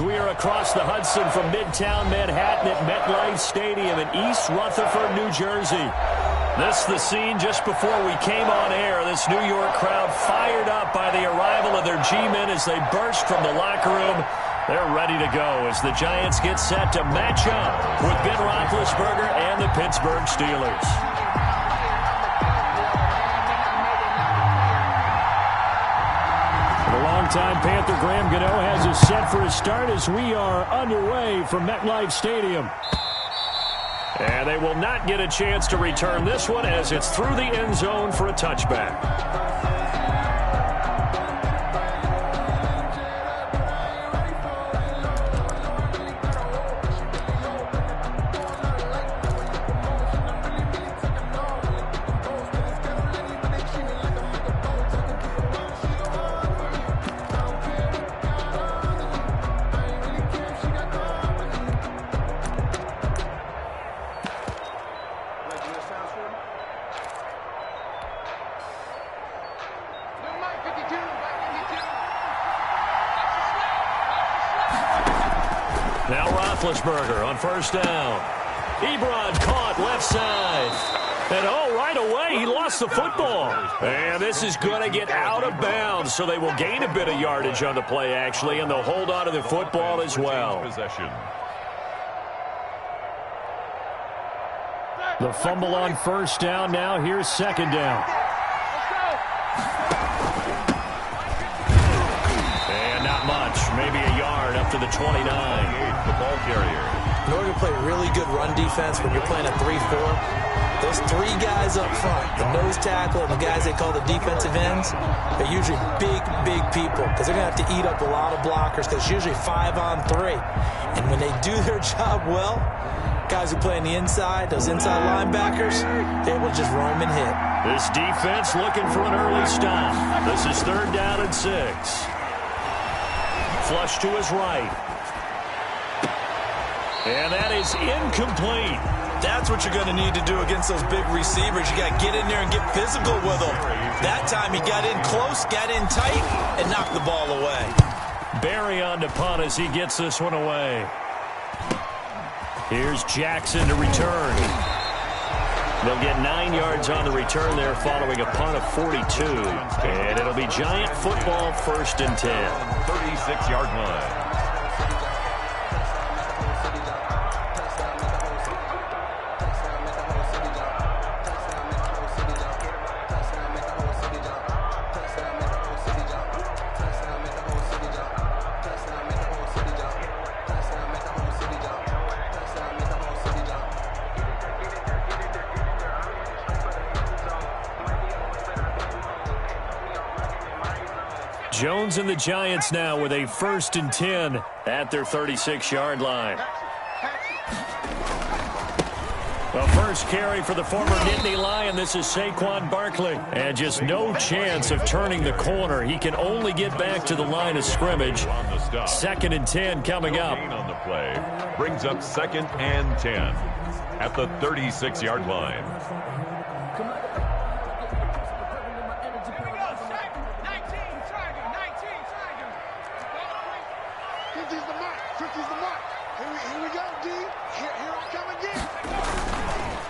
We are across the Hudson from Midtown Manhattan at MetLife Stadium in East Rutherford, New Jersey. This is the scene just before we came on air. This New York crowd fired up by the arrival of their G-men as they burst from the locker room. They're ready to go as the Giants get set to match up with Ben Roethlisberger and the Pittsburgh Steelers. Longtime Panther Graham Gano has us set for his start as we are underway from MetLife Stadium. And they will not get a chance to return this one as it's through the end zone for a touchback. Now Roethlisberger on first down. Ebron caught left side. And right away he lost the football. And this is going to get out of bounds, so they will gain a bit of yardage on the play, actually, and they'll hold on to the football as well. The fumble on first down. Now here's second down. And not much. Maybe a yard up to the 29. The ball carrier. In order to play really good run defense when you're playing a 3-4, those three guys up front, the nose tackle and the guys they call the defensive ends, they're usually big people because they're going to have to eat up a lot of blockers because it's usually 5-on-3. And when they do their job well, guys who play on the inside, those inside linebackers, they're able to just roam and hit. This defense looking for an early stop. This is 3rd down and 6. Flush to his right. And that is incomplete. That's what you're going to need to do against those big receivers. You got to get in there and get physical with them. That time he got in close, got in tight, and knocked the ball away. Barry on to punt as he gets this one away. Here's Jackson to return. They'll get 9 yards on the return there following a punt of 42. And it'll be Giant football 1st and 10. 36-yard line. Jones and the Giants now with a 1st and 10 at their 36-yard line. The first carry for the former Nittany Lion. This is Saquon Barkley. And just no chance of turning the corner. He can only get back to the line of scrimmage. 2nd and 10 coming up. On the play brings up 2nd and 10 at the 36-yard line.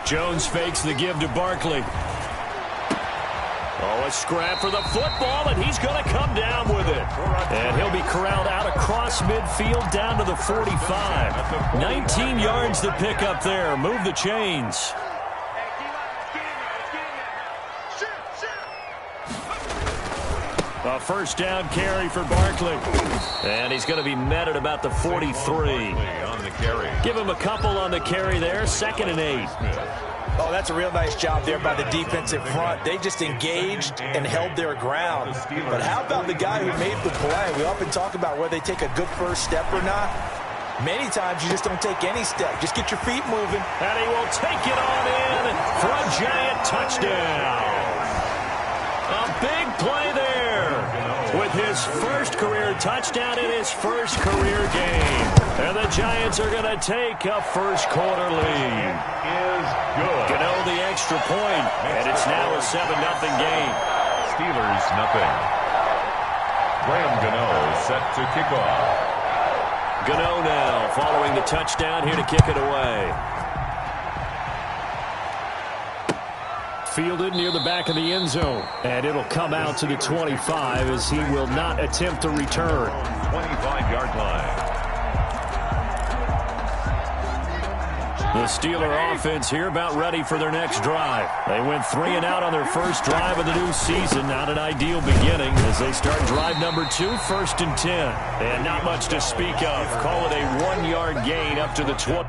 Jones fakes the give to Barkley. Oh, a scrap for the football, and he's going to come down with it. And he'll be corralled out across midfield down to the 45. 19 yards to pick up there. Move the chains. A 1st down carry for Barkley. And he's going to be met at about the 43. Give him a couple on the carry there. 2nd and 8. Oh, that's a real nice job there by the defensive front. They just engaged and held their ground. But how about the guy who made the play? We often talk about whether they take a good first step or not. Many times you just don't take any step. Just get your feet moving. And he will take it on in for a Giant touchdown. A big play there with his first career touchdown in his first career game. And the Giants are going to take a first-quarter lead. Is good. Gano the extra point, and it's now a 7-0 game. Steelers nothing. Graham Gano set to kick off. Gano now following the touchdown here to kick it away. Fielded near the back of the end zone. And it'll come out to the 25 as he will not attempt to return. 25-yard line. The Steeler offense here about ready for their next drive. They went 3 and out on their first drive of the new season. Not an ideal beginning as they start drive number 2, 1st and 10. And not much to speak of. Call it a 1-yard gain up to the 20.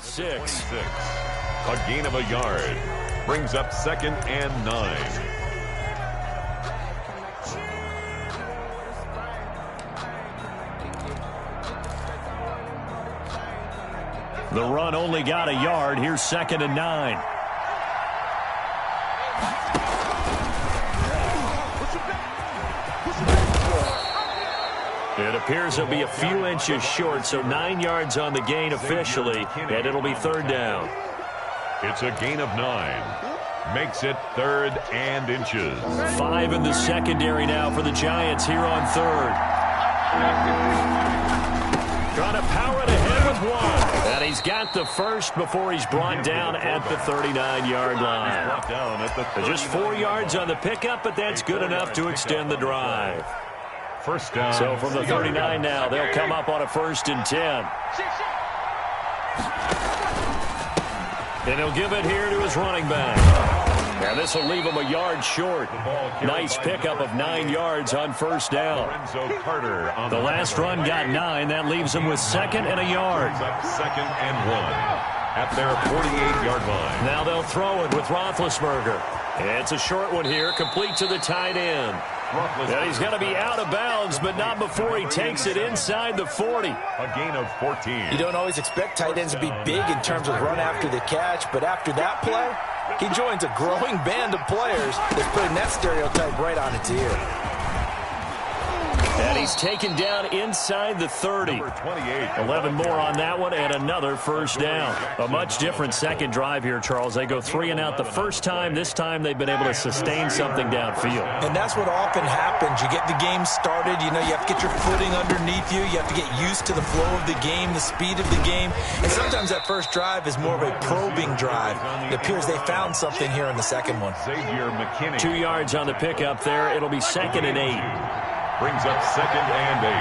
Six. A gain of a yard. Brings up 2nd and 9. The run only got a yard. Here's 2nd and 9. It appears it'll be a few inches short, so 9 yards on the gain officially, and it'll be 3rd down. It's a gain of 9. Makes it 3rd and inches. 5 in the secondary now for the Giants here on 3rd. Trying to power it ahead with 1. And he's got the first before he's brought down at the 39-yard line. Just 4 yards on the pickup, but that's good enough to extend the drive. First down. So from the 39 now, they'll come up on a 1st and 10. And he'll give it here to his running back. And this will leave him a yard short. Nice pickup of 9 yards on 1st down. The last run got 9. That leaves him with 2nd and a yard. 2nd and 1 at their 48-yard line. Now they'll throw it with Roethlisberger. It's a short one here, complete to the tight end. And he's going to be out of bounds, but not before he takes it inside the 40. A gain of 14. You don't always expect tight ends to be big in terms of run after the catch, but after that play, he joins a growing band of players that's putting that stereotype right on its ear. And he's taken down inside the 30. 11 more on that one and another 1st down. A much different second drive here, Charles. They go 3 and out the first time. This time they've been able to sustain something downfield. And that's what often happens. You get the game started. You know, you have to get your footing underneath you. You have to get used to the flow of the game, the speed of the game. And sometimes that first drive is more of a probing drive. It appears they found something here in the second one. 2 yards on the pickup there. It'll be 2nd and 8. Brings up 2nd and 8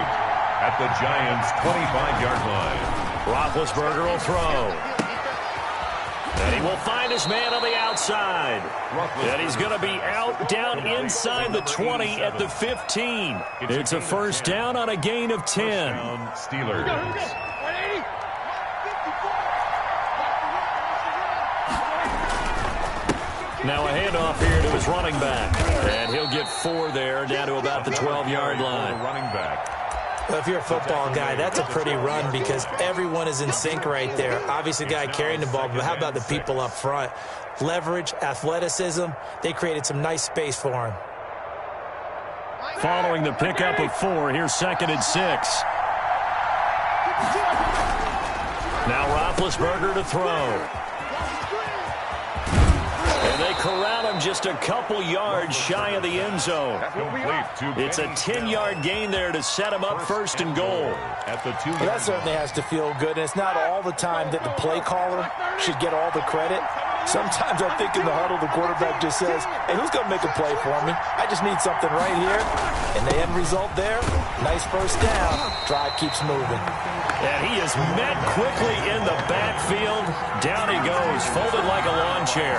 at the Giants' 25-yard line. Roethlisberger will throw. And he will find his man on the outside. And he's going to be out down inside the 20 at the 15. It's a 1st down on a gain of 10. Steelers. Now a handoff here to his running back. And he'll get 4 there, down to about the 12-yard line. Running back. Well, if you're a football guy, that's a pretty run because everyone is in sync right there. Obviously, the guy carrying the ball, but how about the people up front? Leverage, athleticism, they created some nice space for him. Following the pickup of 4, here's 2nd and 6. Now Roethlisberger to throw. And they corral him just a couple yards shy of the end zone. It's a 10-yard gain there to set him up 1st and goal. Well, that certainly has to feel good, and it's not all the time that the play caller should get all the credit. Sometimes I think in the huddle, the quarterback just says, hey, who's going to make a play for me? I just need something right here. And the end result there, nice 1st down. Drive keeps moving. And he is met quickly in the backfield. Down he goes, folded like a lawn chair.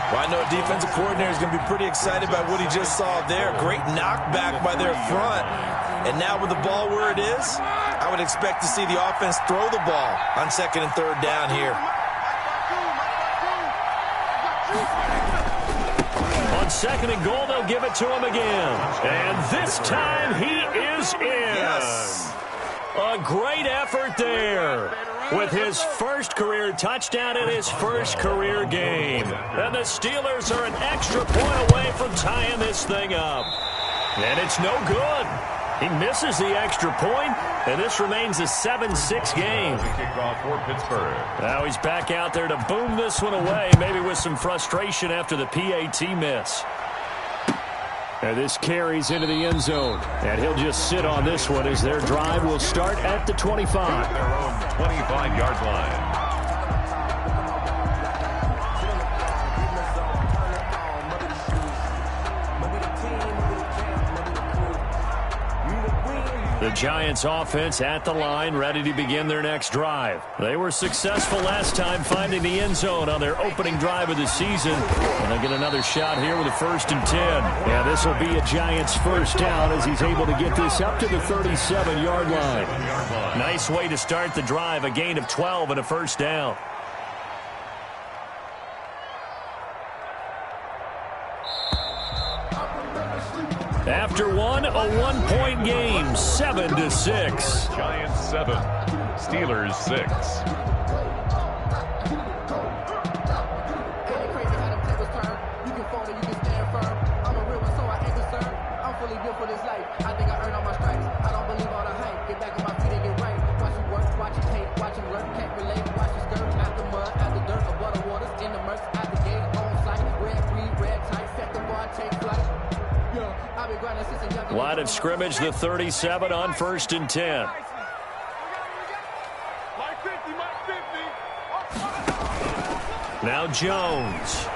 Well, I know a defensive coordinator is going to be pretty excited about what he just saw there. Great knockback by their front. And now with the ball where it is, I would expect to see the offense throw the ball on 2nd and 3rd down here. On 2nd and goal, they'll give it to him again. And this time he is in. Yes. A great effort there with his first career touchdown in his first career game. And the Steelers are an extra point away from tying this thing up. And it's no good. He misses the extra point, and this remains a 7-6 game. Kickoff for Pittsburgh. Now he's back out there to boom this one away, maybe with some frustration after the PAT miss. And this carries into the end zone. And he'll just sit on this one as their drive will start at the 25. Their own 25-yard line. The Giants offense at the line, ready to begin their next drive. They were successful last time finding the end zone on their opening drive of the season. And they'll get another shot here with a 1st and 10. Yeah, this will be a Giants first down as he's able to get this up to the 37-yard line. Nice way to start the drive, a gain of 12 and a first down. After one, a one-point game, 7-6. Giants 7, Steelers 6. Line of scrimmage, the 37 on 1st and 10. Now Jones.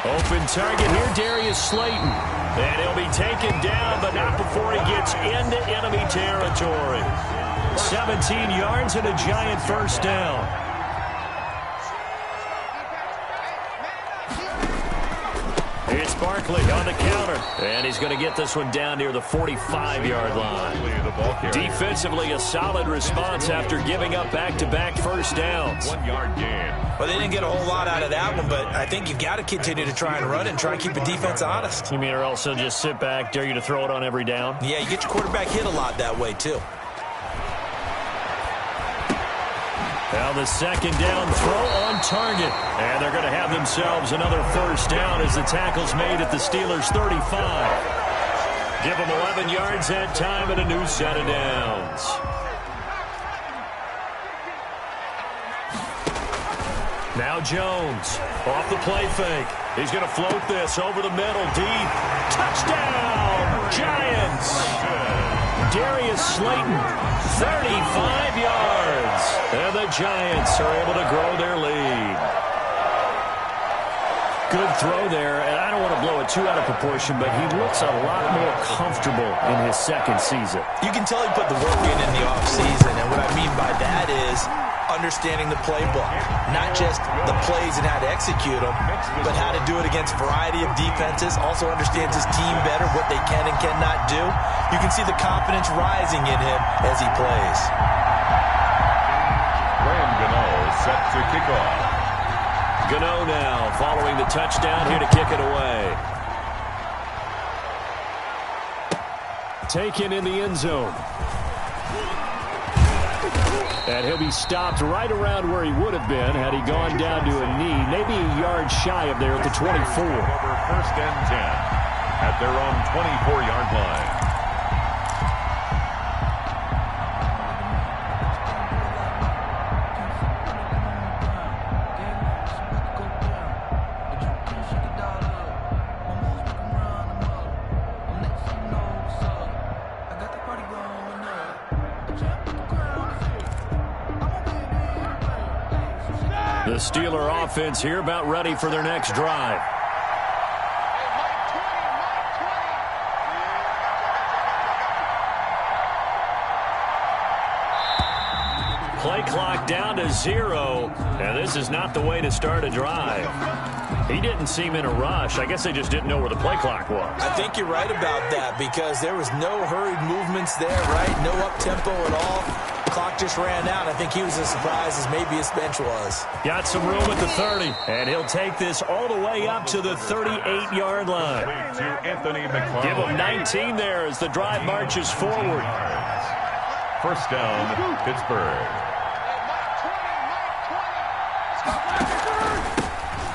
Open target here, Darius Slayton. And he'll be taken down, but not before he gets into enemy territory. 17 yards and a Giant first down. It's Barkley on the counter. And he's going to get this one down near the 45-yard line. Defensively, a solid response after giving up back-to-back first downs. 1-yard gain. Well, they didn't get a whole lot out of that one, but I think you've got to continue to try and run it and try and keep the defense honest. You mean or else they'll just sit back, dare you to throw it on every down? Yeah, you get your quarterback hit a lot that way, too. Now the second down throw on target. And they're going to have themselves another first down as the tackle's made at the Steelers' 35. Give them 11 yards that time and a new set of downs. Now Jones off the play fake. He's going to float this over the middle deep. Touchdown, Giants. Darius Slayton, 35 yards. And the Giants are able to grow their lead. Good throw there, and I don't want to blow it too out of proportion, but he looks a lot more comfortable in his second season. You can tell he put the work in the offseason, and what I mean by that is understanding the playbook. Not just the plays and how to execute them, but how to do it against a variety of defenses. Also understands his team better, what they can and cannot do. You can see the confidence rising in him as he plays. Set to kick off. Gano now following the touchdown here to kick it away. Taken in the end zone. And he'll be stopped right around where he would have been had he gone down to a knee, maybe a yard shy of there at the 24. Over 1st and 10 at their own 24-yard line. The Steeler offense here about ready for their next drive. Play clock down to 0, and this is not the way to start a drive. He didn't seem in a rush. I guess they just didn't know where the play clock was. I think you're right about that because there was no hurried movements there, right? No up-tempo at all. Clock just ran out. I think he was as surprised as maybe his bench was. Got some room at the 30, and he'll take this all the way up to the 38-yard line. Give him 19 there as the drive marches forward. First down, Pittsburgh.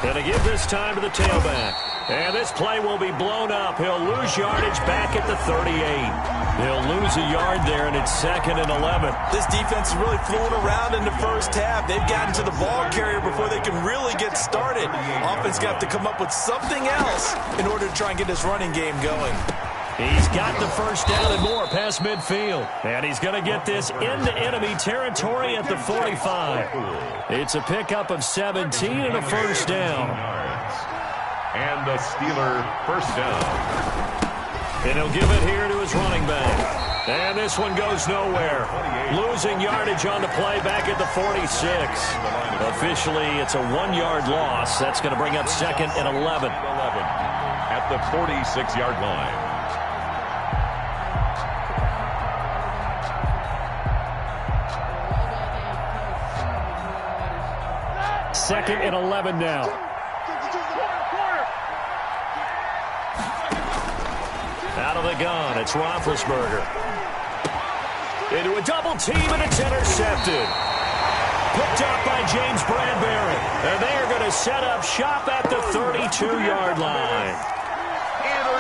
And to give this time to the tailback. And this play will be blown up. He'll lose yardage back at the 38. He'll lose a yard there, and it's 2nd and 11. This defense is really fooling around in the first half. They've gotten to the ball carrier before they can really get started. Offense going to have to come up with something else in order to try and get this running game going. He's got the first down and more past midfield. And he's going to get this into enemy territory at the 45. It's a pickup of 17 and a first down. And the Steeler first down. And he'll give it here to his running back. And this one goes nowhere. Losing yardage on the play back at the 46. Officially, it's a 1-yard loss. That's going to bring up 2nd and 11. At the 46-yard line. 2nd and 11 now. Out of the gun, it's Roethlisberger. Into a double team, and it's intercepted. Picked up by James Bradbury. And they are going to set up shop at the 32-yard line.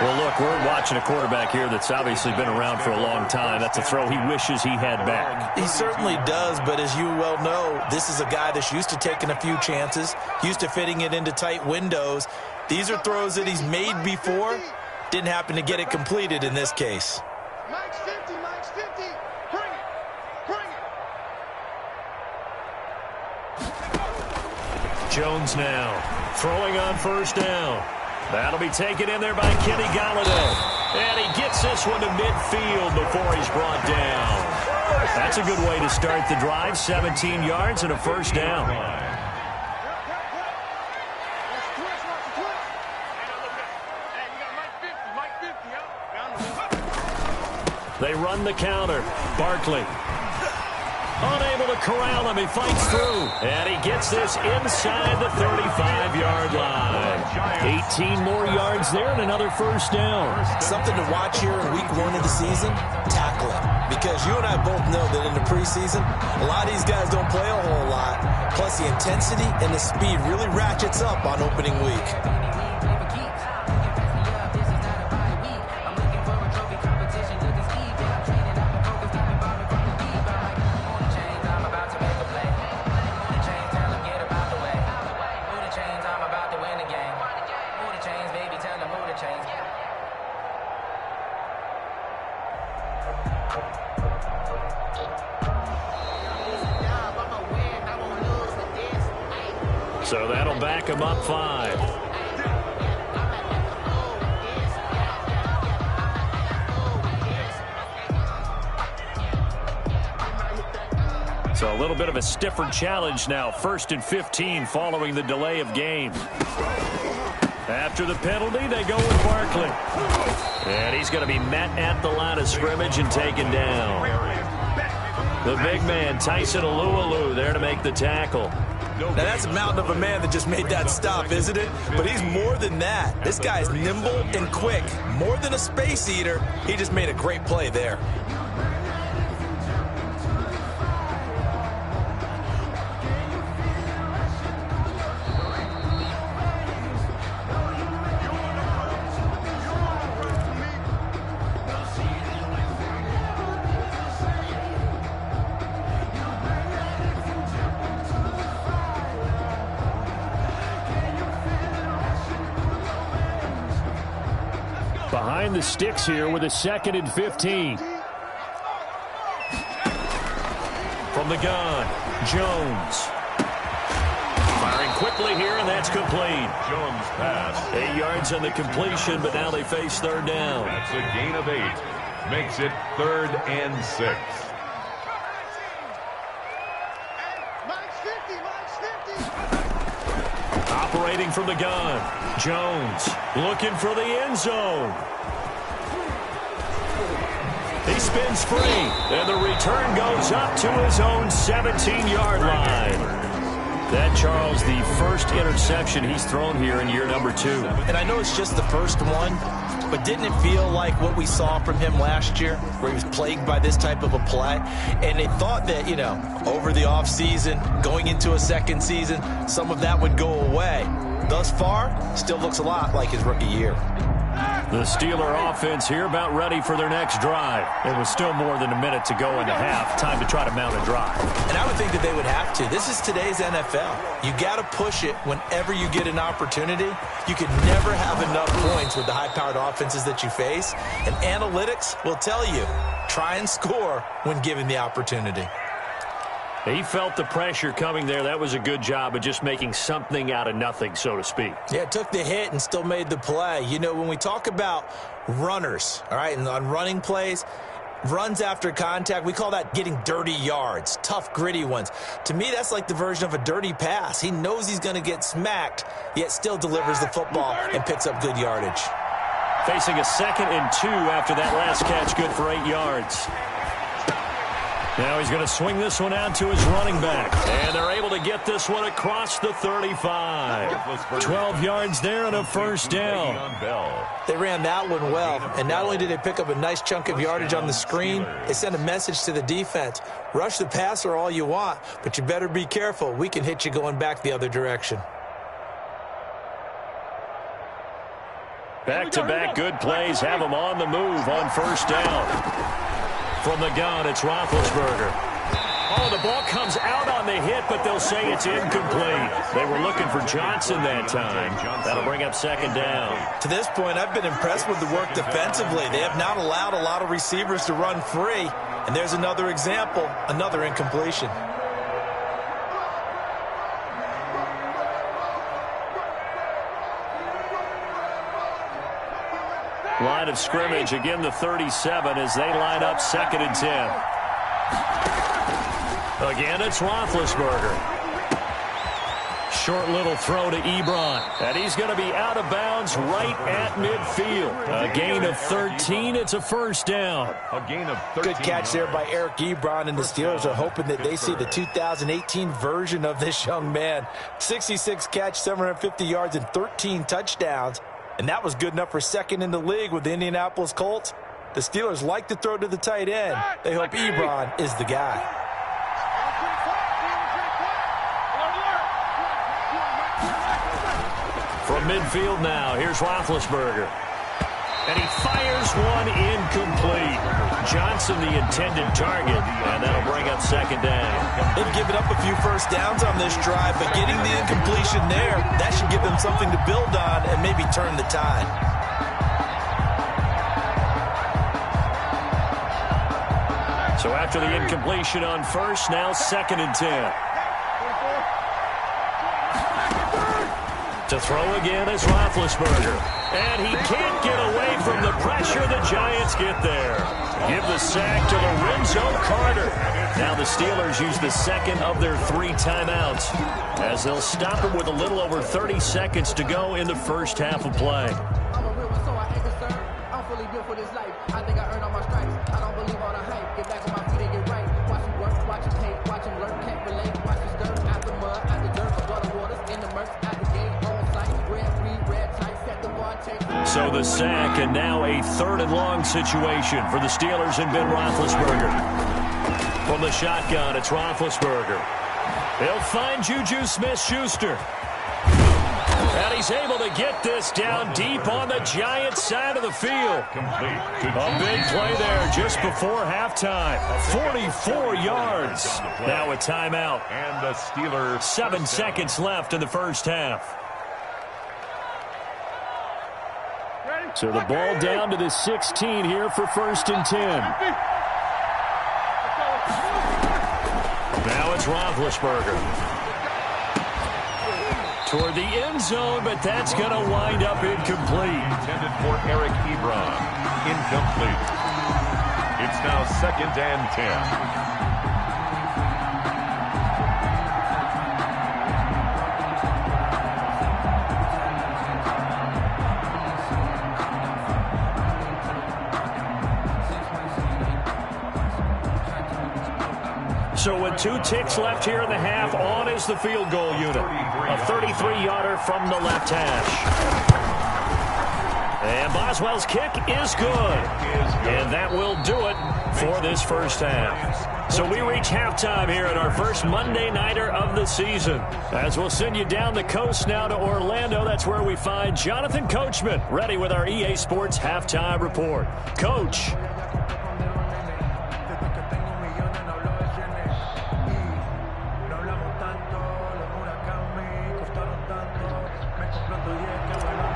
Well, look, we're watching a quarterback here that's obviously been around for a long time. That's a throw he wishes he had back. He certainly does, but as you well know, this is a guy that's used to taking a few chances, used to fitting it into tight windows. These are throws that he's made before. Didn't happen to get it completed in this case. Max 50, Max 50. Bring it. Bring it. Jones now throwing on first down. That'll be taken in there by Kenny Golladay. And he gets this one to midfield before he's brought down. That's a good way to start the drive. 17 yards and a first down. They run the counter. Barkley. Unable to corral him. He fights through. And he gets this inside the 35-yard line. 18 more yards there and another first down. Something to watch here in week 1 of the season, tackling. Because you and I both know that in the preseason, a lot of these guys don't play a whole lot. Plus the intensity and the speed really ratchets up on opening week. So that'll back him up 5. So a little bit of a stiffer challenge now. 1st and 15 following the delay of game. After the penalty, they go with Barkley. And he's going to be met at the line of scrimmage and taken down. The big man, Tyson Alualu, there to make the tackle. Now, that's a mountain of a man that just made that stop, isn't it? But he's more than that. This guy's nimble and quick. More than a space eater. He just made a great play there. Behind the sticks here with a 2nd and 15. From the gun, Jones. Firing quickly here, and that's complete. Jones pass. 8 yards on the completion, but now they face 3rd down. That's a gain of 8. Makes it 3rd and 6. Max 50, Max 50. Operating from the gun, Jones looking for the end zone. He spins free, and the return goes up to his own 17-yard line. That, Charles, the first interception he's thrown here in year number 2. And I know it's just the first one, but didn't it feel like what we saw from him last year, where he was plagued by this type of a play? And they thought that, you know, over the offseason, going into a second season, some of that would go away. Thus far, still looks a lot like his rookie year. The Steeler offense here about ready for their next drive. It was still more than a minute to go in the half. Time to try to mount a drive. And I would think that they would have to. This is today's NFL. You got to push it whenever you get an opportunity. You can never have enough points with the high-powered offenses that you face. And analytics will tell you, try and score when given the opportunity. He felt the pressure coming there. That was a good job of just making something out of nothing, so to speak. Yeah, took the hit and still made the play. You know, when we talk about runners, all right, and on running plays, runs after contact, we call that getting dirty yards, tough, gritty ones. To me, that's like the version of a dirty pass. He knows he's going to get smacked, yet still delivers the football and picks up good yardage. Facing a 2nd and 2 after that last catch, good for 8 yards. Now he's going to swing this one out to his running back. And they're able to get this one across the 35. 12 yards there and a first down. They ran that one well. And not only did they pick up a nice chunk of yardage on the screen, they sent a message to the defense. Rush the passer all you want, but you better be careful. We can hit you going back the other direction. Back-to-back good plays have them on the move on first down. From the gun, it's Roethlisberger. Oh, the ball comes out on the hit, but they'll say it's incomplete. They were looking for Johnson that time. That'll bring up 2nd down. To this point, I've been impressed with the work defensively. They have not allowed a lot of receivers to run free. And there's another example, another incompletion. Line of scrimmage, again the 37 as they line up 2nd and 10. Again, it's Roethlisberger. Short little throw to Ebron. And he's going to be out of bounds right at midfield. A gain of 13. It's a first down. A gain of 13. Good catch there by Eric Ebron, and the Steelers are hoping that they see the 2018 version of this young man. 66 catch, 750 yards, and 13 touchdowns. And that was good enough for 2nd in the league with the Indianapolis Colts. The Steelers like to throw to the tight end. They hope Ebron is the guy. From midfield now, here's Roethlisberger. And he fires one incomplete. Johnson the intended target, and that'll bring up 2nd down. They've given up a few first downs on this drive, but getting the incompletion there, that should give them something to build on and maybe turn the tide. So after the incompletion on first, now 2nd and 10. To throw again is Roethlisberger. And he can't get away from the pressure. The Giants get there. Give the sack to Lorenzo Carter. Now the Steelers use the 2nd of their 3 timeouts as they'll stop him with a little over 30 seconds to go in the first half of play. I'm a real one, so I ain't concerned. I'm fully built for this life. I think I earned all my stripes. I don't believe all the hype. Get back on my feet and get right. Watch him work, watch him hate, watch him learn, can't relate. Watch him stir out the mud, out the dirt, above the waters, in the murk, out the gate, on sight. Red tight, set the bar, take. So the sack, and now a 3rd and long situation for the Steelers and Ben Roethlisberger. From the shotgun, it's Roethlisberger. They'll find Juju Smith-Schuster. And he's able to get this down deep on the Giants' side of the field. A big play there just before halftime. 44 yards. Now a timeout. And the Steelers. 7 seconds left in the first half. So the ball down to the 16 here for 1st and 10. Now it's Roethlisberger. Toward the end zone, but that's going to wind up incomplete. Intended for Eric Ebron. Incomplete. It's now 2nd and 10. So with 2 ticks left here in the half, on is the field goal unit. A 33-yarder from the left hash. And Boswell's kick is good. And that will do it for this first half. So we reach halftime here at our first Monday Nighter of the season. As we'll send you down the coast now to Orlando. That's where we find Jonathan Coachman ready with our EA Sports Halftime Report. Coach.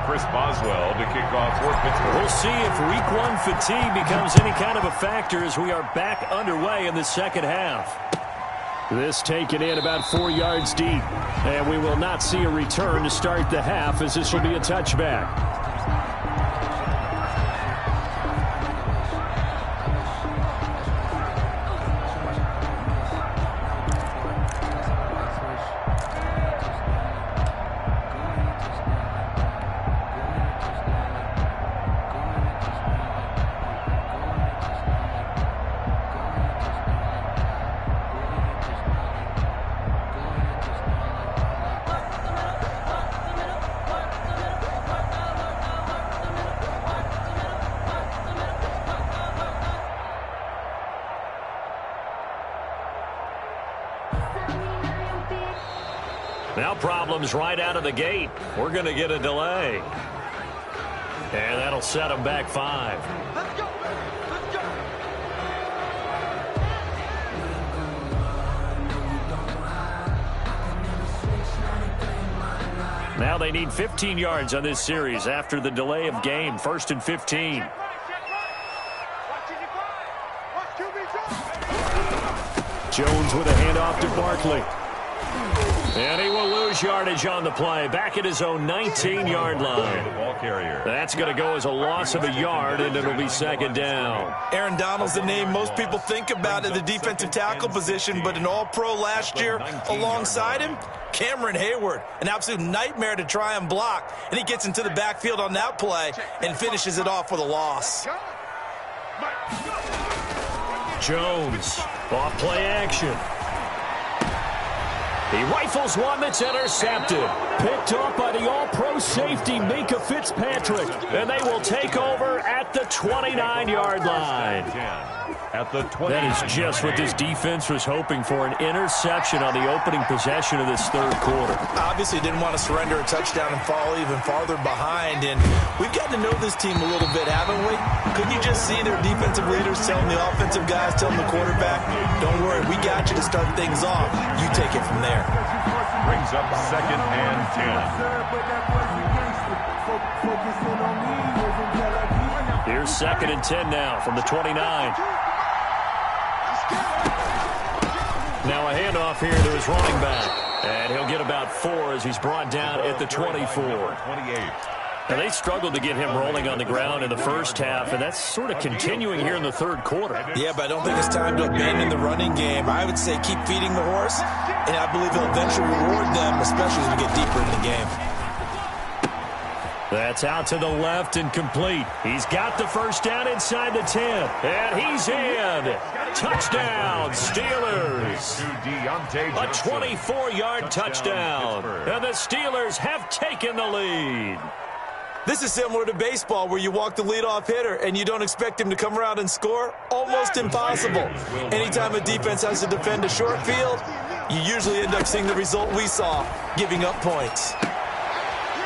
Chris Boswell to kick off for Pittsburgh. We'll see if week 1 fatigue becomes any kind of a factor as we are back underway in the second half. This taken in about 4 yards deep. And we will not see a return to start the half as this will be a touchback. Now problems right out of the gate. We're going to get a delay. And that'll set them back 5. Let's go. Let's go. Now they need 15 yards on this series after the delay of game. 1st and 15. Jones with a handoff to Barkley. And he will lose yardage on the play. Back at his own 19-yard line. That's going to go as a loss of a yard, and it'll be 2nd down. Aaron Donald's the name most people think about at the defensive tackle position, but an all-pro last year alongside him, Cameron Hayward, an absolute nightmare to try and block. And he gets into the backfield on that play and finishes it off with a loss. Jones, off play action. He rifles one that's intercepted. Picked off by the all-pro safety, Minka Fitzpatrick. And they will take over at the 29-yard line. That is just what this defense was hoping for, an interception on the opening possession of this 3rd quarter. Obviously didn't want to surrender a touchdown and fall even farther behind. And we've gotten to know this team a little bit, haven't we? Couldn't you just see their defensive leaders telling the offensive guys, telling the quarterback, don't worry, we got you to start things off. You take it from there. Brings up 2nd and 10. Here's 2nd and 10 now from the 29. Now a handoff here to his running back. And he'll get about 4 as he's brought down at the 24. 28. Now they struggled to get him rolling on the ground in the first half, and that's sort of continuing here in the 3rd quarter. Yeah, but I don't think it's time to abandon the running game. I would say keep feeding the horse, and I believe he'll eventually reward them, especially as we get deeper in the game. That's out to the left and complete. He's got the first down inside the 10. And he's in. Touchdown, Steelers. A 24-yard touchdown. And the Steelers have taken the lead. This is similar to baseball where you walk the leadoff hitter and you don't expect him to come around and score. Almost impossible. Anytime a defense has to defend a short field, you usually end up seeing the result we saw, giving up points.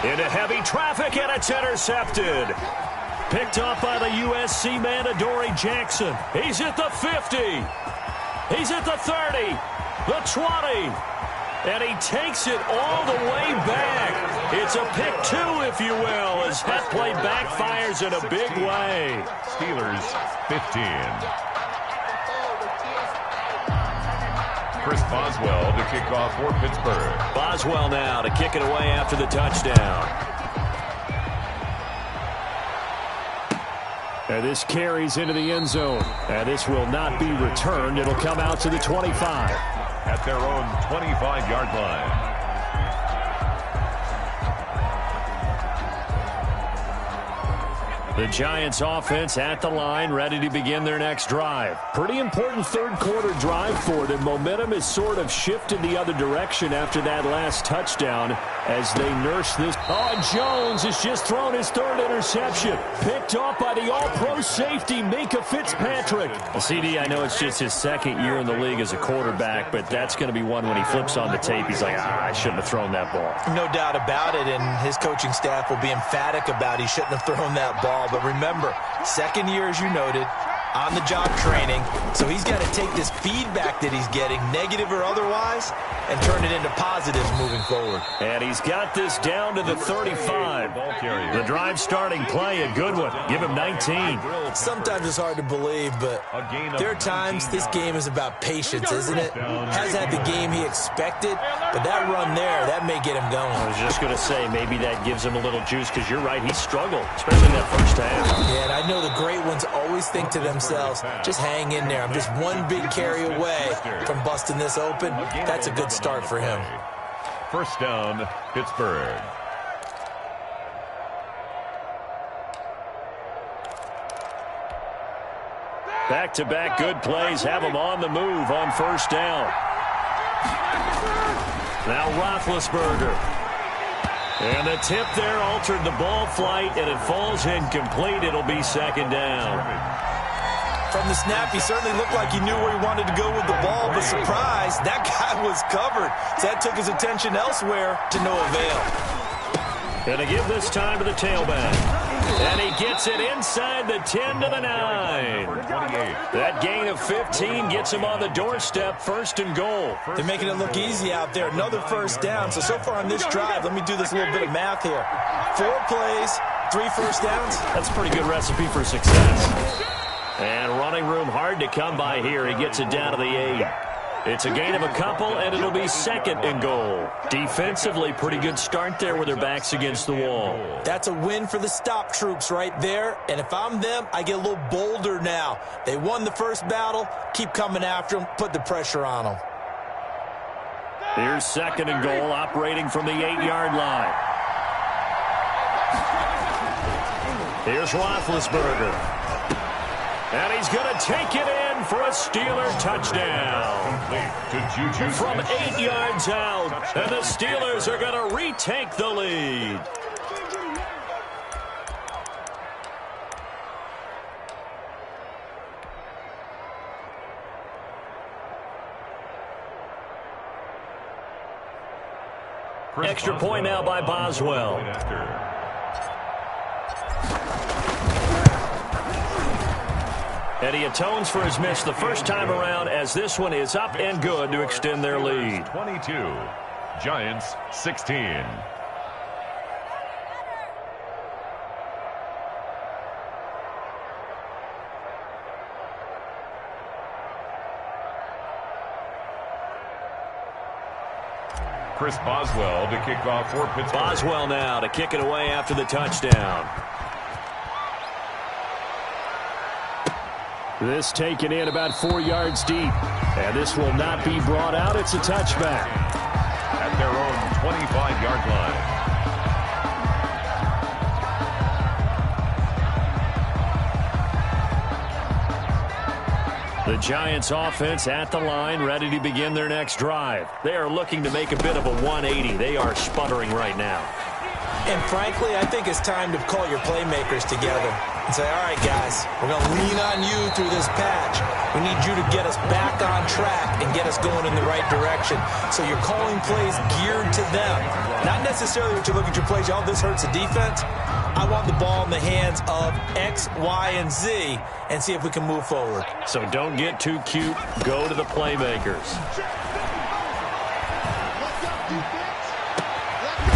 Into heavy traffic, and it's intercepted. Picked up by the USC man, Adoree Jackson. He's at the 50. He's at the 30. The 20. And he takes it all the way back. It's a pick 2, if you will, as that play backfires in a big way. Steelers 15. Chris Boswell to kick off for Pittsburgh. Boswell now to kick it away after the touchdown. And this carries into the end zone. And this will not be returned. It'll come out to the 25. At their own 25-yard line. The Giants offense at the line, ready to begin their next drive. Pretty important third quarter drive for them. Momentum has sort of shifted the other direction after that last touchdown as they nurse this. Oh, Jones has just thrown his third interception. Picked off by the all-pro safety, Minka Fitzpatrick. CD, I know it's just his second year in the league as a quarterback, but that's going to be one when he flips on the tape. He's like, I shouldn't have thrown that ball. No doubt about it, and his coaching staff will be emphatic about he shouldn't have thrown that ball. But remember, second year, as you noted, on-the-job training. So he's got to take this feedback that he's getting, negative or otherwise, and turn it into positives moving forward. And he's got this down to the 35. The drive starting play, a good one. Give him 19. Sometimes it's hard to believe, but there are times this game is about patience, isn't it? Hasn't had the game he expected, but that run there, that may get him going. I was just going to say, maybe that gives him a little juice, because you're right, he struggled, especially in that first half. Yeah, and I know the great ones always think to themselves, just hang in there. I'm just one big carry away from busting this open. That's a good start for him. First down, Pittsburgh. Back-to-back good plays have him on the move on first down. Now Roethlisberger. And the tip there altered the ball flight, and it falls incomplete. It'll be second down. From the snap, he certainly looked like he knew where he wanted to go with the ball, but surprise, that guy was covered. So that took his attention elsewhere to no avail. Going to give this time to the tailback. And he gets it inside the 10 to the 9. That gain of 15 gets him on the doorstep, first and goal. They're making it look easy out there. Another first down. So far on this drive, let me do this little bit of math here. 4 plays, 3 first downs. That's a pretty good recipe for success. And running room hard to come by here. He gets it down to the 8. It's a gain of a couple, and it'll be second and goal. Defensively, pretty good start there with their backs against the wall. That's a win for the stop troops right there. And if I'm them, I get a little bolder now. They won the first battle. Keep coming after them. Put the pressure on them. Here's second and goal, operating from the 8-yard line. Here's Roethlisberger. And he's going to take it in for a Steeler touchdown. From 8 yards out. And the Steelers are going to retake the lead. Extra point now by Boswell. And he atones for his miss the first time around, as this one is up and good to extend their lead. 22, Giants 16. Chris Boswell to kick off for Pittsburgh. Boswell now to kick it away after the touchdown. This taken in about 4 yards deep. And this will not be brought out. It's a touchback. At their own 25-yard line. The Giants offense at the line, ready to begin their next drive. They are looking to make a bit of a 180. They are sputtering right now. And frankly, I think it's time to call your playmakers together and say, all right, guys, we're going to lean on you through this patch. We need you to get us back on track and get us going in the right direction. So you're calling plays geared to them. Not necessarily what you look at your plays, oh, this hurts the defense. I want the ball in the hands of X, Y, and Z and see if we can move forward. So don't get too cute. Go to the playmakers.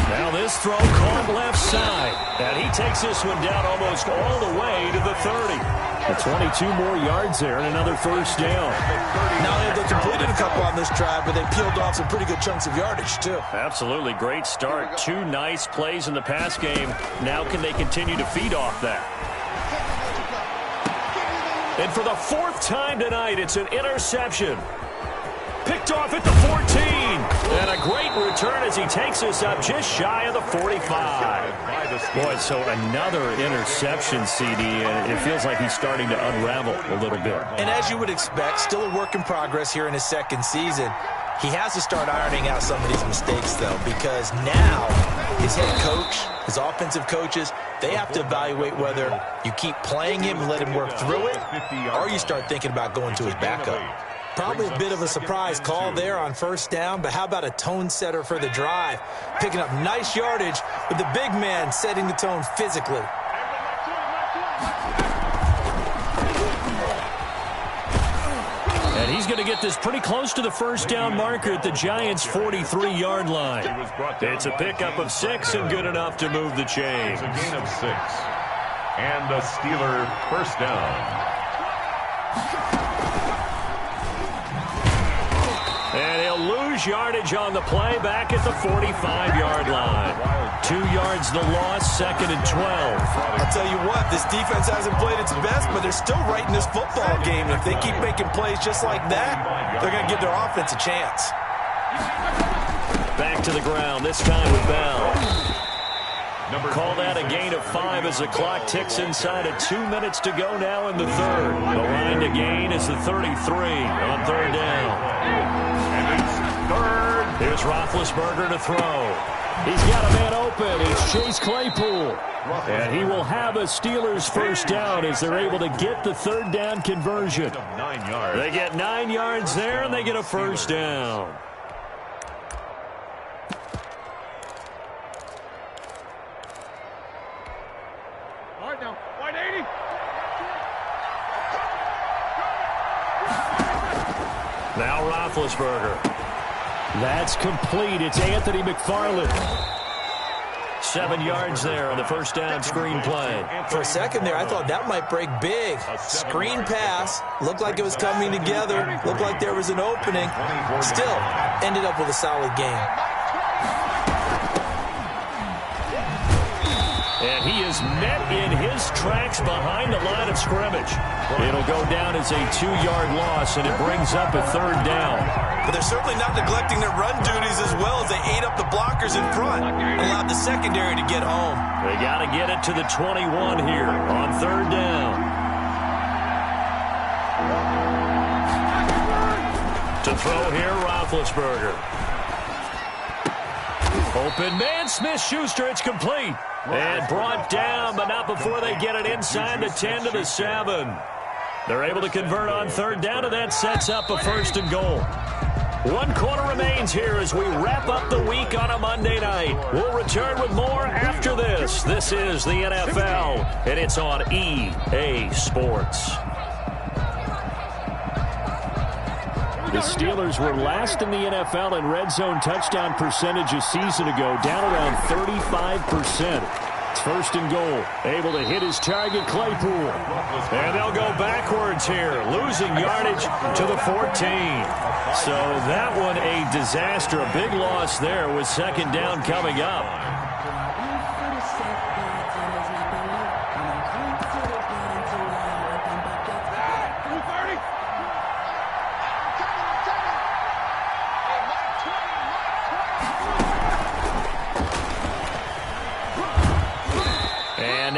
Now this throw caught left side. And he takes this one down almost all the way to the 30. And 22 more yards there and another first down. Now they completed a couple on this drive, but they peeled off some pretty good chunks of yardage, too. Absolutely. Great start. 2 nice plays in the pass game. Now can they continue to feed off that? And for the 4th time tonight, it's an interception. Picked picked off at the 14. And a great return as he takes us up just shy of the 45. Boy, so another interception, CD, and it feels like he's starting to unravel a little bit. And as you would expect, still a work in progress here in his second season. He has to start ironing out some of these mistakes, though, because now his head coach, his offensive coaches, they have to evaluate whether you keep playing him and let him work through it, or you start thinking about going to his backup. Probably a bit of a surprise call there on first down, but how about a tone setter for the drive? Picking up nice yardage with the big man setting the tone physically. And he's going to get this pretty close to the first down marker at the Giants' 43-yard line. It's a pickup of 6 and good enough to move the chains. It's a gain of 6. And a Steeler first down. And he'll lose yardage on the play back at the 45-yard line. 2 yards the loss, 2nd and 12. I'll tell you what, this defense hasn't played its best, but they're still right in this football game. If they keep making plays just like that, they're going to give their offense a chance. Back to the ground, this time with Bell. Call that a gain of 5 as the clock ticks inside of 2 minutes to go now in the third. The line to gain is the 33 on third down. And it's third. Here's Roethlisberger to throw. He's got a man open. It's Chase Claypool. And he will have a Steelers first down as they're able to get the third down conversion. 9 yards. They get 9 yards there, and they get a first down. All right, now, 180. Now Roethlisberger. That's complete. It's Anthony McFarland. 7 yards there on the first down screen play. For a second there, I thought that might break big. Screen pass. Looked like it was coming together. Looked like there was an opening. Still, ended up with a solid game. And he is met in his tracks behind the line of scrimmage. It'll go down as a 2-yard loss, and it brings up a third down. But they're certainly not neglecting their run duties as well as they ate up the blockers in front. Allowed the secondary to get home. They got to get it to the 21 here on third down. To throw here, Roethlisberger. Open man, Smith-Schuster, it's complete. And brought down, but not before they get it inside the 10 to the 7. They're able to convert on third down, and that sets up a first and goal. 1 quarter remains here as we wrap up the week on a Monday night. We'll return with more after this. This is the NFL, and it's on EA Sports. The Steelers were last in the NFL in red zone touchdown percentage a season ago, down around 35%. It's first and goal. Able to hit his target, Claypool. And they'll go backwards here, losing yardage to the 14. So that one a disaster, a big loss there with second down coming up.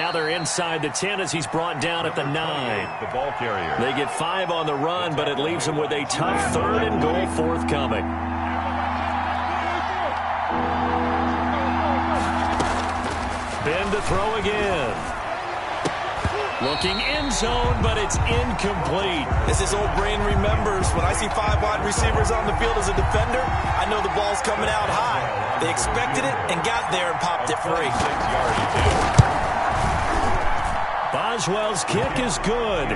They're inside the 10 as he's brought down at the 9. The ball carrier. They get 5 on the run, but it leaves them with a tough third and goal forthcoming. Ben to throw again. Looking end zone, but it's incomplete. As his old brain remembers, when I see 5 wide receivers on the field as a defender, I know the ball's coming out high. They expected it and got there and popped it free. 6 yards. Boswell's kick is good,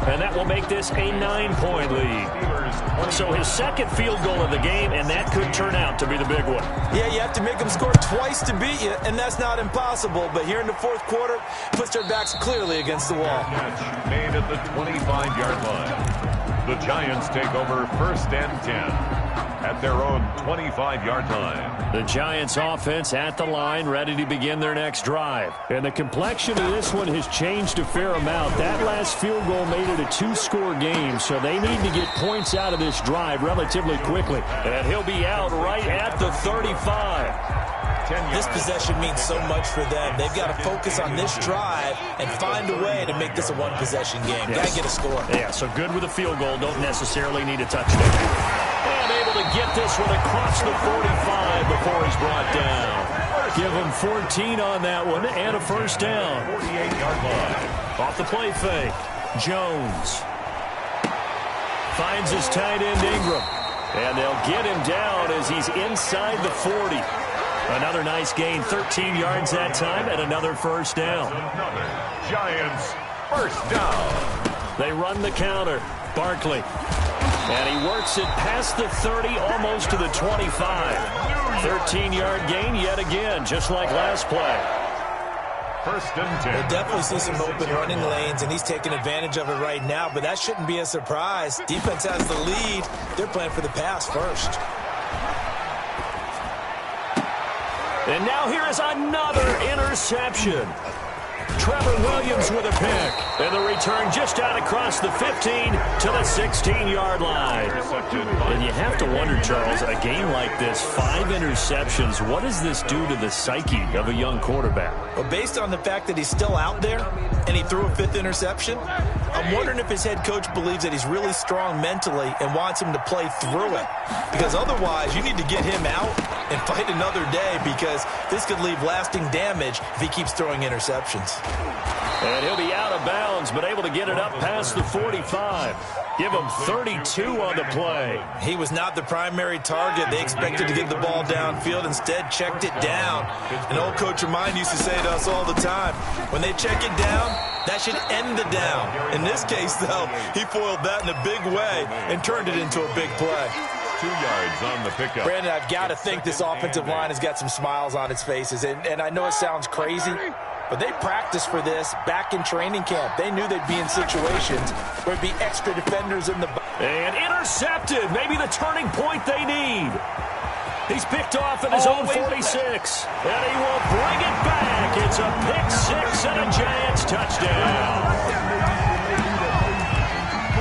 and that will make this a 9-point lead. So his second field goal of the game, and that could turn out to be the big one. Yeah, you have to make them score twice to beat you, and that's not impossible. But here in the fourth quarter, puts their backs clearly against the wall. Catch made at the 25-yard line. The Giants take over first and 10. at their own 25-yard line. The Giants offense at the line, ready to begin their next drive. And the complexion of this one has changed a fair amount. That last field goal made it a two-score game, so they need to get points out of this drive relatively quickly. And he'll be out right at the 35. This possession means so much for them. They've got to focus on this drive and find a way to make this a one-possession game. Yes. Got to get a score. Yeah, so good with a field goal. Don't necessarily need a touchdown. And able to get this one across the 45 before he's brought down. Give him 14 on that one and a first down. 48-yard line. Off the play fake. Jones finds his tight end Ingram. And they'll get him down as he's inside the 40. Another nice gain, 13 yards that time, and another first down. Another Giants first down. They run the counter. Barkley. And he works it past the 30, almost to the 25. 13-yard gain yet again, just like last play. First and 10. We'll definitely see some open running lanes, and he's taking advantage of it right now, but that shouldn't be a surprise. Defense has the lead. They're playing for the pass first. And now here is another interception. Trevor Williams with a pick. And the return just out across the 15 to the 16-yard line. And you have to wonder, Charles, a game like this, 5 interceptions, what does this do to the psyche of a young quarterback? Well, based on the fact that he's still out there and he threw a 5th interception, I'm wondering if his head coach believes that he's really strong mentally and wants him to play through it. Because otherwise, you need to get him out and fight another day, because this could leave lasting damage if he keeps throwing interceptions. And he'll be out of bounds, but able to get it up past the 45. Give him 32 on the play. He was not the primary target. They expected to get the ball downfield. Instead, checked it down. An old coach of mine used to say to us all the time, when they check it down, that should end the down. In this case, though, he foiled that in a big way and turned it into a big play. 2 yards on the pickup. Brandon, I've got to think this offensive line has got some smiles on its faces. And I know it sounds crazy, but they practiced for this back in training camp. They knew they'd be in situations where there'd be extra defenders in the box. And intercepted. Maybe the turning point they need. He's picked off at his own 46. And he will bring it back. It's a pick 6 and a Giants touchdown.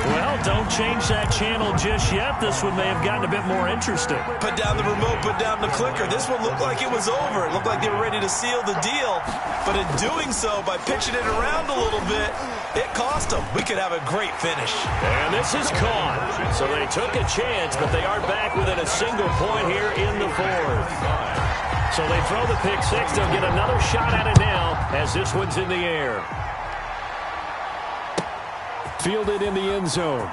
Well, don't change that channel just yet. This one may have gotten a bit more interesting. Put down the remote, put down the clicker. This one looked like it was over. It looked like they were ready to seal the deal. But in doing so, by pitching it around a little bit, it cost them. We could have a great finish. And this is caught. So they took a chance, but they are back within a single point here in the 4th. So they throw the pick 6. They'll get another shot at it now as this one's in the air. Fielded in the end zone.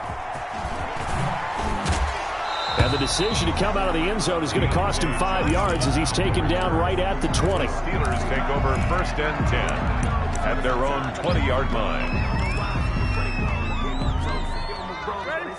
And the decision to come out of the end zone is going to cost him 5 yards as he's taken down right at the 20. Steelers take over first and 10 at their own 20-yard line.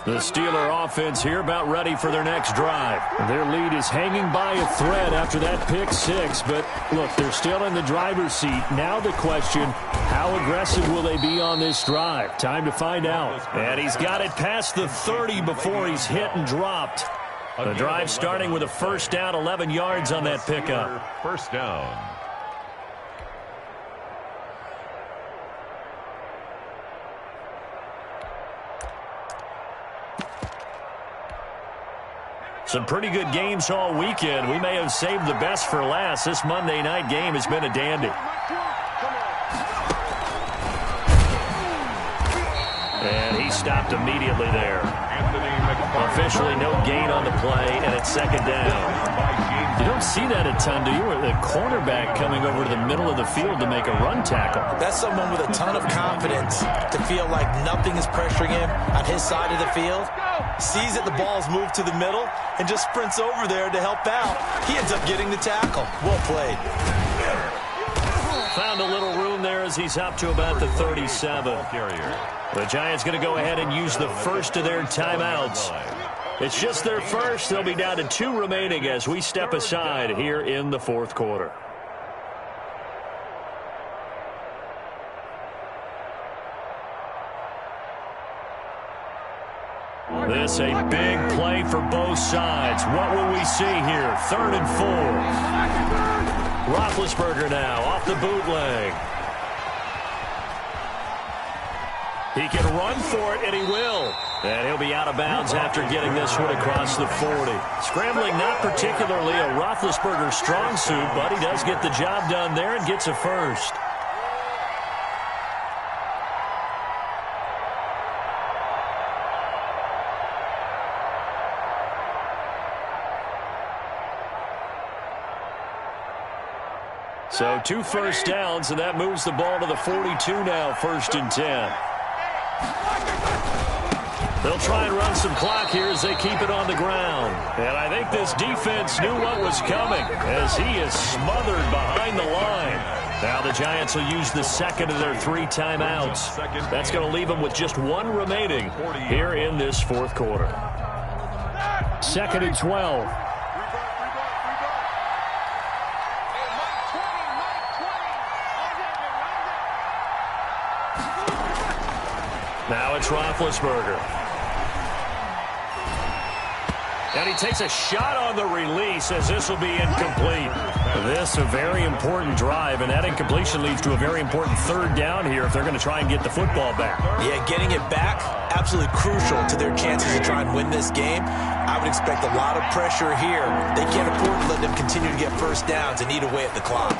The Steeler offense here about ready for their next drive. Their lead is hanging by a thread after that pick 6, but look, they're still in the driver's seat. Now the question, how aggressive will they be on this drive? Time to find out. And he's got it past the 30 before he's hit and dropped. The drive starting with a first down, 11 yards on that pickup. First down. Some pretty good games all weekend. We may have saved the best for last. This Monday night game has been a dandy. And he stopped immediately there. Officially no gain on the play, and it's second down. You don't see that a ton, do you? The cornerback coming over to the middle of the field to make a run tackle. That's someone with a ton of confidence to feel like nothing is pressuring him on his side of the field. Sees that the ball's moved to the middle and just sprints over there to help out. He ends up getting the tackle. Well played. Found a little room there as he's up to about the 37. The Giants going to go ahead and use the first of their timeouts. It's just their first. They'll be down to 2 remaining as we step aside here in the 4th quarter. This a big play for both sides. What will we see here? 3rd and 4. Roethlisberger now off the bootleg. He can run for it, and he will. And he'll be out of bounds after getting this one across the 40. Scrambling not particularly a Roethlisberger strong suit, but he does get the job done there and gets a first. So 2 first downs, and that moves the ball to the 42 now, 1st and 10. They'll try and run some clock here as they keep it on the ground. And I think this defense knew what was coming as he is smothered behind the line. Now the Giants will use the 2nd of their 3 timeouts. That's going to leave them with just 1 remaining here in this 4th quarter. 2nd and 12. Now it's Roethlisberger. And he takes a shot on the release as this will be incomplete. This a very important drive, and that incompletion leads to a very important 3rd down here if they're going to try and get the football back. Yeah, getting it back, absolutely crucial to their chances to try and win this game. I would expect a lot of pressure here. They can't afford to let them continue to get first downs and eat away at the clock.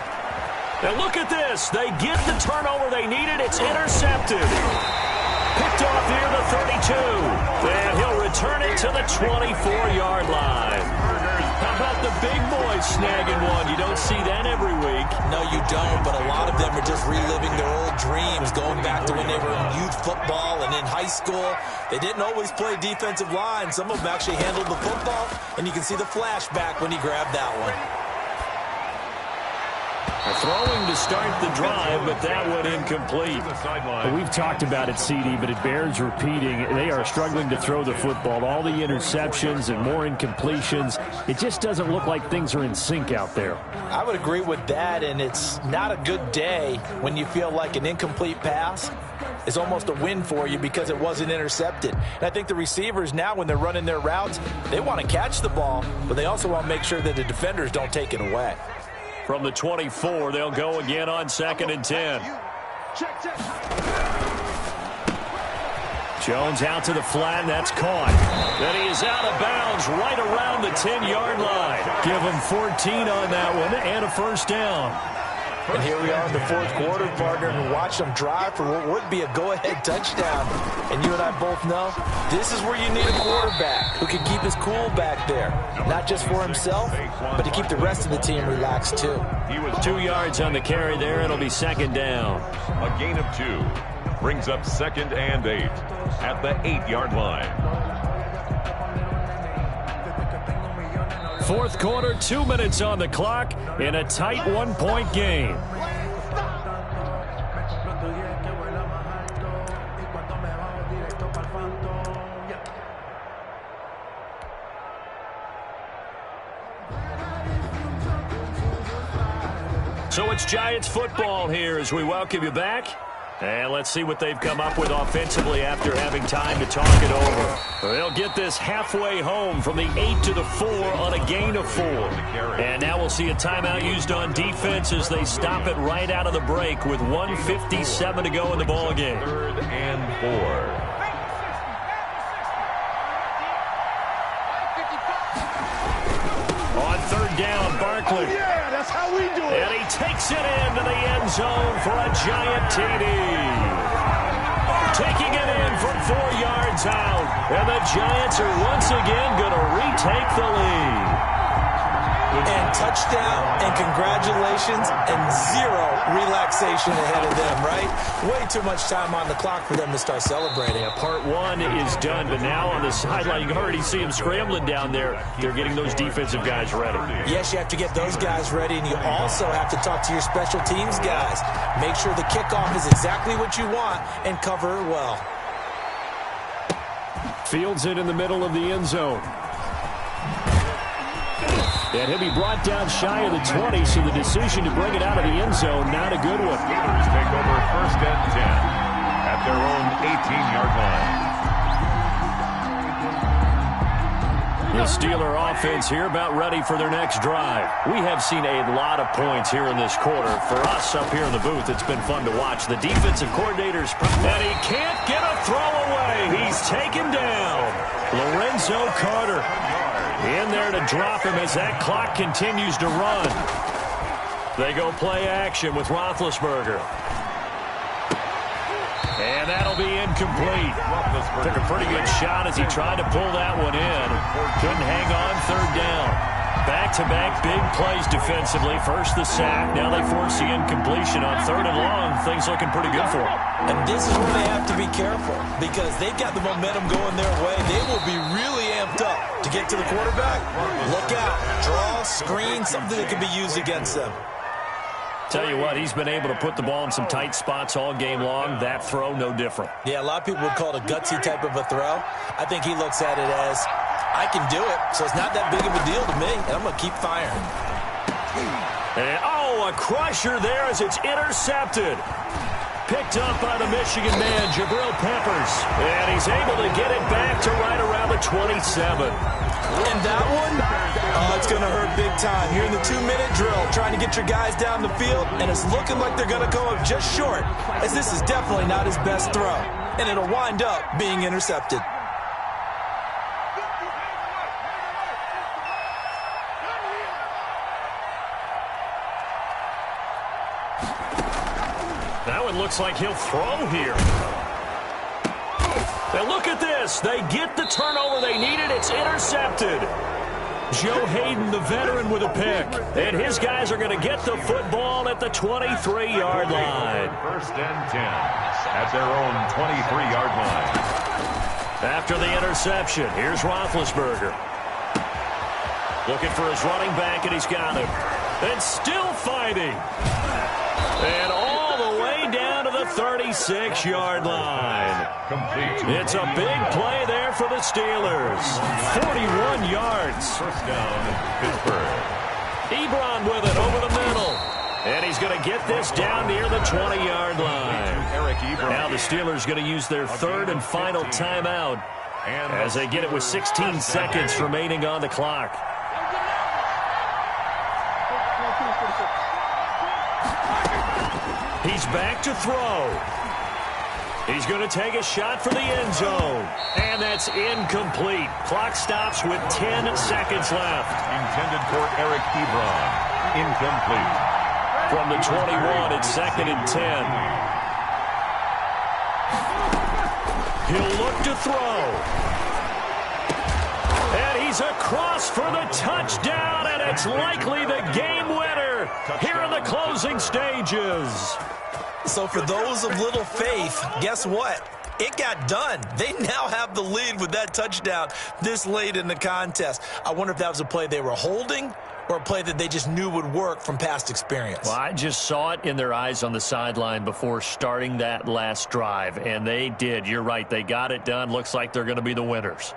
Now look at this. They get the turnover they needed. It's intercepted. Picked off near the 32. And he'll return it to the 24-yard line. How about the big boys snagging one? You don't see that every week. No, you don't, but a lot of them are just reliving their old dreams, going back to when they were in youth football and in high school. They didn't always play defensive line. Some of them actually handled the football, and you can see the flashback when he grabbed that one. Throwing to start the drive, but that one incomplete. Well, we've talked about it, CD, but it bears repeating. They are struggling to throw the football. All the interceptions and more incompletions. It just doesn't look like things are in sync out there. I would agree with that, and it's not a good day when you feel like an incomplete pass is almost a win for you because it wasn't intercepted. And I think the receivers now, when they're running their routes, they want to catch the ball, but they also want to make sure that the defenders don't take it away. From the 24, they'll go again on 2nd and 10. Jones out to the flat, and that's caught. Then he is out of bounds right around the 10-yard line. Give him 14 on that one and a first down. And here we are in the 4th quarter, partner, and watch them drive for what would be a go-ahead touchdown. And you and I both know this is where you need a quarterback who can keep his cool back there. Not just for himself, but to keep the rest of the team relaxed, too. He was 2 yards on the carry there. It'll be 2nd down. A gain of 2 brings up 2nd and 8 at the 8-yard line. 4th quarter, 2 minutes on the clock in a tight 1-point game. So it's Giants football here as we welcome you back. And let's see what they've come up with offensively after having time to talk it over. They'll get this halfway home from the 8 to the 4 on a gain of 4. And now we'll see a timeout used on defense as they stop it right out of the break with 1:57 to go in the ball game. 3rd and 4. On 3rd down, Barkley. Yeah, that's how we do it. And he takes it into the end zone for a Giant TD. Taking it in from 4 yards out. And the Giants are once again going to retake the lead. And touchdown, and congratulations, and 0 relaxation ahead of them, right? Way too much time on the clock for them to start celebrating. Yeah, part 1 is done, but now on the sideline, you can already see them scrambling down there. They're getting those defensive guys ready. Yes, you have to get those guys ready, and you also have to talk to your special teams guys. Make sure the kickoff is exactly what you want and cover it well. Fields it in the middle of the end zone. And he'll be brought down shy of the 20, so the decision to bring it out of the end zone, not a good one. Gators take over 1st and 10 at their own 18-yard line. The Steeler offense here about ready for their next drive. We have seen a lot of points here in this quarter. For us up here in the booth, it's been fun to watch. The defensive coordinators, and he can't get a throw away. He's taken down. Lorenzo Carter in there to drop him as that clock continues to run. They go play action with Roethlisberger. And that'll be incomplete. Took a pretty good shot as he tried to pull that one in. Couldn't hang on third down. Back-to-back big plays defensively. First the sack. Now they force the incompletion on third and long. Things looking pretty good for them. And this is where they have to be careful because they've got the momentum going their way. They will be really amped up to get to the quarterback. Look out. Draw, screen, something that can be used against them. Tell you what, he's been able to put the ball in some tight spots all game long. That throw, no different. Yeah, a lot of people would call it a gutsy type of a throw. I think he looks at it as, I can do it, so it's not that big of a deal to me, and I'm going to keep firing. And, a crusher there as it's intercepted. Picked up by the Michigan man, Jabril Peppers. And he's able to get it back to right around the 27. And that one, it's going to hurt big time. You're in the 2-minute drill, trying to get your guys down the field, and it's looking like they're going to go up just short, as this is definitely not his best throw. And it'll wind up being intercepted. That one looks like he'll throw here. Now look at this. They get the turnover they needed. It's intercepted. Joe Hayden, the veteran, with a pick. And his guys are going to get the football at the 23-yard line. First and 10 at their own 23-yard line. After the interception, here's Roethlisberger. Looking for his running back, and he's got him. And still fighting. And all the way down to the 36-yard line. Complete. It's a big play there for the Steelers. 41 yards. First down, Pittsburgh. Ebron with it over the middle. And he's going to get this down near the 20-yard line. Now the Steelers going to use their third and final timeout as they get it with 16 seconds remaining on the clock. He's back to throw. He's going to take a shot for the end zone. And that's incomplete. Clock stops with 10 seconds left. Intended for Eric Ebron. Incomplete. From the 21, it's 2nd and 10. He'll look to throw. And he's across for the touchdown, and it's likely the game winner here in the closing stages. So for those of little faith, guess what? It got done. They now have the lead with that touchdown this late in the contest. I wonder if that was a play they were holding or a play that they just knew would work from past experience. Well, I just saw it in their eyes on the sideline before starting that last drive, and they did. You're right. They got it done. Looks like they're going to be the winners.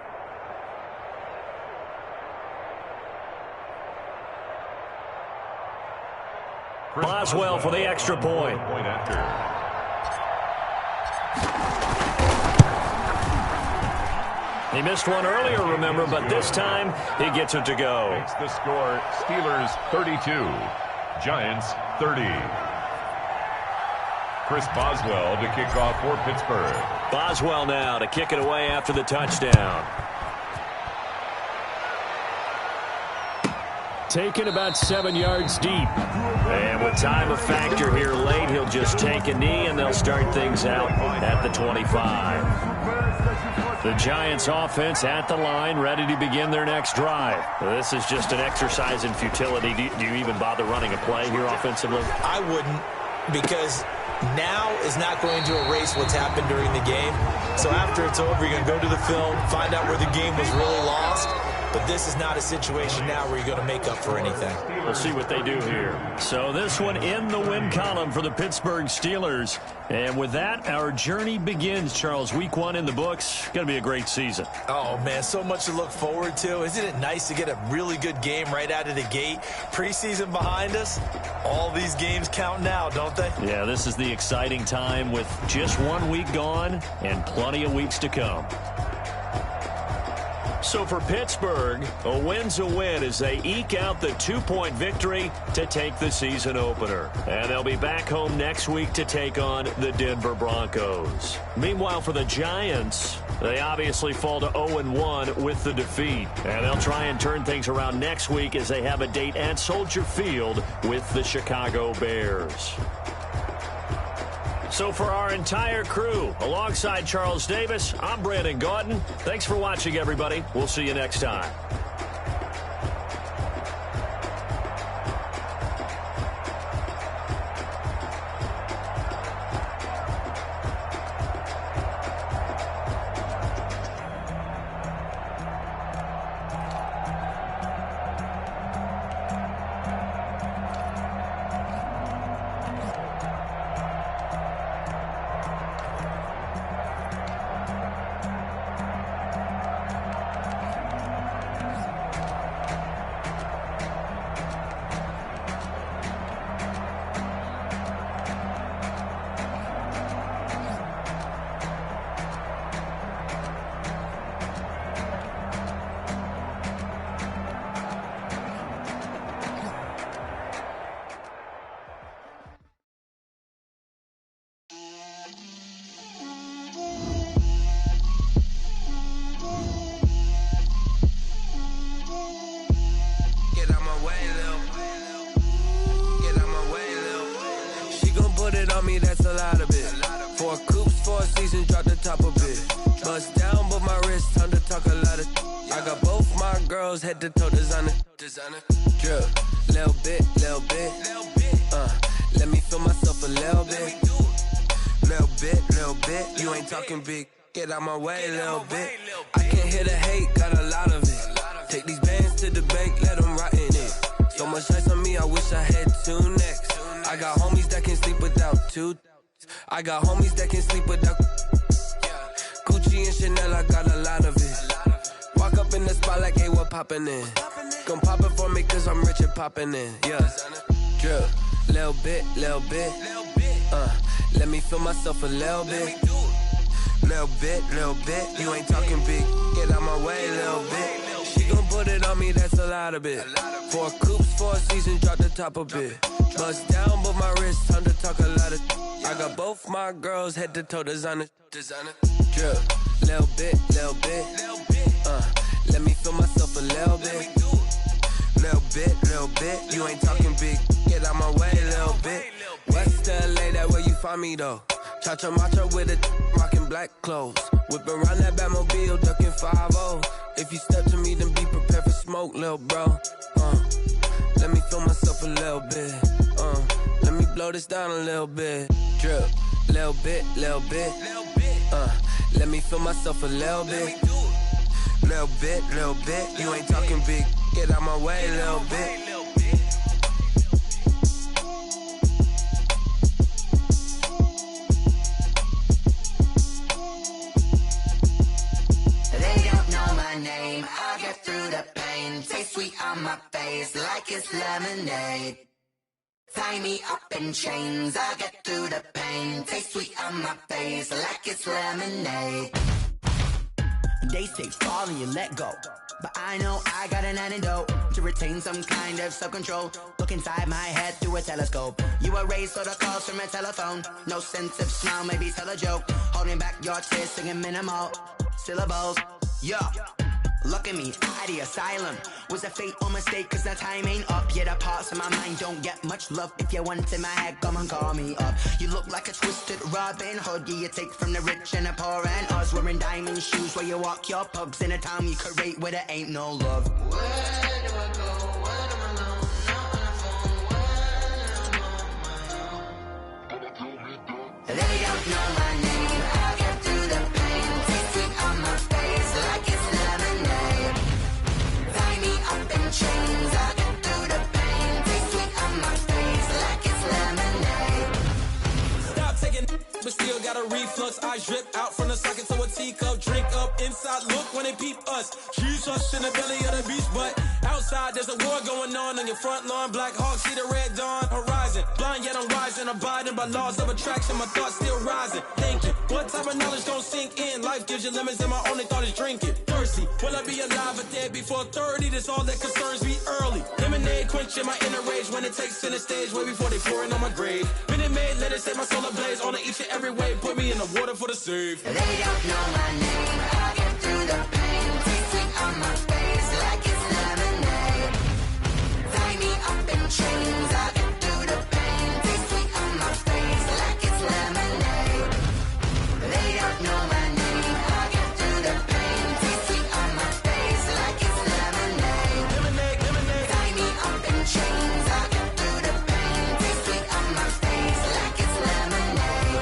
Boswell for the extra point. He missed one earlier, remember, but this time he gets it to go. Makes the score Steelers 32, Giants 30. Chris Boswell to kick off for Pittsburgh. Boswell now to kick it away after the touchdown. Taken about 7 yards deep. And with time a factor here late, he'll just take a knee and they'll start things out at the 25. The Giants offense at the line, ready to begin their next drive. This is just an exercise in futility. Do you even bother running a play here offensively? I wouldn't, because now is not going to erase what's happened during the game. So after it's over, you're going to go to the film, find out where the game was really lost. But this is not a situation now where you're going to make up for anything. We'll see what they do here. So this one in the win column for the Pittsburgh Steelers. And with that, our journey begins, Charles. Week 1 in the books. Going to be a great season. Oh, man, so much to look forward to. Isn't it nice to get a really good game right out of the gate? Preseason behind us. All these games count now, don't they? Yeah, this is the exciting time with just 1 week gone and plenty of weeks to come. So for Pittsburgh, a win's a win as they eke out the 2-point victory to take the season opener. And they'll be back home next week to take on the Denver Broncos. Meanwhile, for the Giants, they obviously fall to 0-1 with the defeat. And they'll try and turn things around next week as they have a date at Soldier Field with the Chicago Bears. So for our entire crew, alongside Charles Davis, I'm Brandon Gaudin. Thanks for watching, everybody. We'll see you next time. That's a lot of it. 4 coops, 4 seasons, drop the top of it. Bust down, but my wrist, time to talk a lot of. I got both my girls head to toe designer. Drip, little bit. Let me feel myself a little bit. Little bit. You ain't talking big. Get out my way, little bit. I can't hear the hate, got a lot of it. Take these bands to the bank, let them rot in it. So much ice on me, I wish I had 2 necks. I got homies that can sleep without 2. I got homies that can sleep without Gucci and Chanel, I got a lot of it. Walk up in the spot like, hey, what poppin' in? Gon' pop it for me cause I'm rich and poppin' in. Yeah, drip, little bit. Let me feel myself a little bit. Little bit. You ain't talking big. Get out my way, little bit. She gon' put it on me, that's a lot of it. 4 coops, 4 seasons, drop the top of it. Bust down, but my wrist, time to talk a lot of. I got both my girls head to toe designer. Drip, little bit. Let me feel myself a little bit. Little bit. You ain't talking big. Get out my way, little bit. West LA, that where you find me though. Cha-cha matcha with a rockin' black clothes. Whip around that Batmobile, ducking 5-0. If you step to me, then be prepared for smoke, little bro. Let me feel myself a little bit. Let me blow this down a little bit. Drip, little bit. Let me feel myself a little bit. Little bit. You ain't talking big. Get out my way, little bit. Name, I'll get through the pain. Taste sweet on my face like it's lemonade. Tie me up in chains, I'll get through the pain. Taste sweet on my face like it's lemonade. They say fall and you let go, but I know I got an antidote to retain some kind of self-control. Look inside my head through a telescope. You erase all the calls from a telephone. No sense of smile, maybe tell a joke. Holding back your tears, singing minimal syllables. Yeah, look at me, out the asylum. Was a fate or mistake, cause the time ain't up. Yeah, the parts of my mind don't get much love. If you want in my head, come and call me up. You look like a twisted Robin Hood. Yeah, you take from the rich and the poor and us. Wearing diamond shoes where you walk your pugs in a town you create where there ain't no love. Where do I go? When I'm alone? Not on the phone. When I'm on my own. They don't know my name. I'll get through the pain. Taste sweet on my face like it's lemonade. Tie me up in chains. I'll get through the pain. Taste sweet on my face like it's lemonade. Stop taking, but still got a reflux. I drip out from the socket to a teacup. Drink up inside. Look when they peep us. She's us in the belly of the beach, but outside. side, there's a war going on your front lawn. Black Hawk, see the red dawn horizon. Blind yet I'm rising, abiding by laws of attraction. My thoughts still rising, thinking, what type of knowledge gon' sink in? Life gives you limits and my only thought is drinking. Thirsty, will I be alive or dead before 30? That's all that concerns me early. Lemonade quenching my inner rage when it takes center stage way before they pouring on my grave. Minute Maid, let it set my soul ablaze on each and every way. Put me in the water for the save. They don't know my name, I'll get through the pain. Taste sweet on my face like it's lemonade. Tie me up in chains, I'll get through the pain. Taste sweet on my face like it's lemonade. They don't know my name, I'll get through the pain. Taste sweet on my face like it's lemonade. Lemonade, lemonade. Tie me up in chains, I'll get through the pain. Taste sweet on my face like it's lemonade.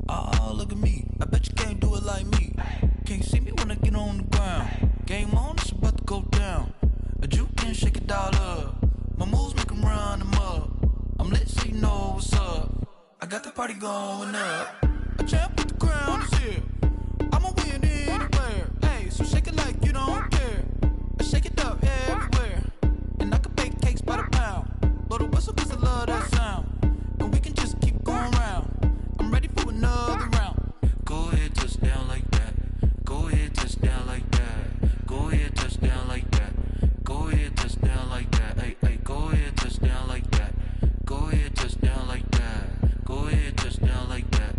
Oh, look at me. I bet you can't do it like me. Can't see me when I get on the ground. Game on, it's about to go down. A juke can shake it all up. My moves make 'em run them up. I'm lit so you know what's up. I got the party going up. A champ with the crown is here. I'ma win anywhere. Hey, so shake it like you don't care. I shake it up everywhere. And I can bake cakes by the pound. Blow the whistle 'cause I love that sound. And we can just keep going round. I'm ready for another round. Go ahead, touch down like that. Go ahead, touch down like that. Go ahead, touch down like that. Go ahead, touch down like that. Hey, hey, go ahead, touch down like that. Go ahead, touch down like that. Go ahead, touch down like that.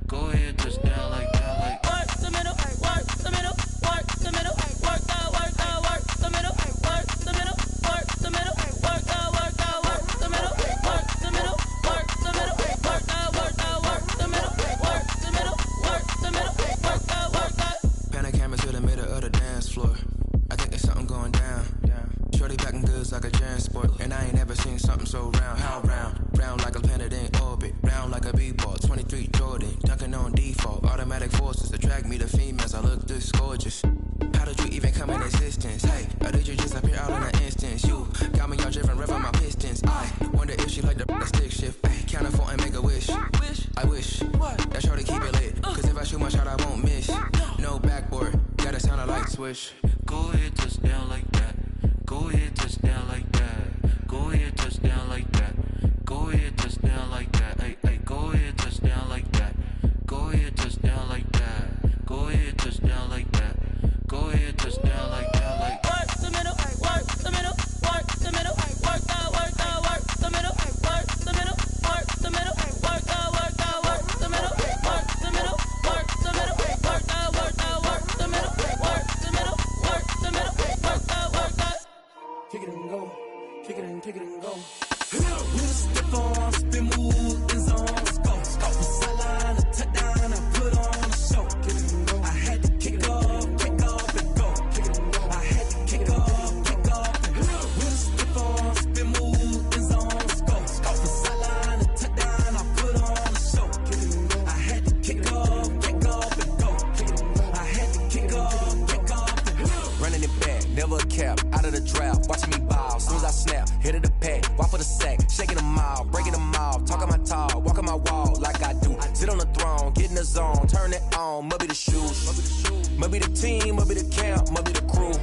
Go ahead, touch down like that. Like Work the middle, work the middle, work the middle, work out, work out, work the middle, work the middle, work the middle, work out, work out, work the middle, work the middle, work the middle, work out, work out, work the middle, work the middle, work the middle, work out, work out. Pan the camera to the middle of the dance floor. I think there's something going down. Shorty backing goods like a transport. And I ain't never seen something so round. How round? Round like a planet in orbit. Round like a b-ball. 23 Jordan. Dunking on default. Automatic forces attract me to females. I look this gorgeous. How did you even come in existence? Hey, or did you just appear out in an instance? You got me all driven, revving my pistons. I wonder if she like the stick shift. Ay, count a four and make a wish. I wish that shorty keep it lit. Cause if I shoot my shot, I won't miss. No backboard. Gotta sound a light switch. go ahead, touch down like that. Go ahead, touch down like that. Go ahead, touch down like that. Go ahead, touch down like that. Hey, hey, go ahead, touch down like that. Go ahead, touch down like that. Go ahead, touch down like that. Go ahead, touch down like that. Like work the middle, work the middle, work the middle, work out, work the middle, work the middle, work the middle, work out, work the middle, work the middle, work the middle, work out, work the middle, work the middle, work the middle, work out, work out. Kick it and go, kick it and go. Step on, spin, move, and zone. Let's go. Stop the sideline, a touchdown, I put on a show. Kick it and go. I had to kick off and go. Kick it and go. I had to kick off and go. We'll step on, spin, move, and zone. Let's go. Stop the sideline, a touchdown, I put on a show. Kick it and go. I had to kick off and go. Kick it and go. I had to kick off and go. Running it back, never a cap, out of the draft, watching me bow. Soon as I snap, hit of the pack, walk for the sack, shaking them out, breaking them off, talking my talk, walking my wall like I do. Sit on the throne, get in the zone, turn it on, must be the shoes, must be the team, must be the camp, must be the crew.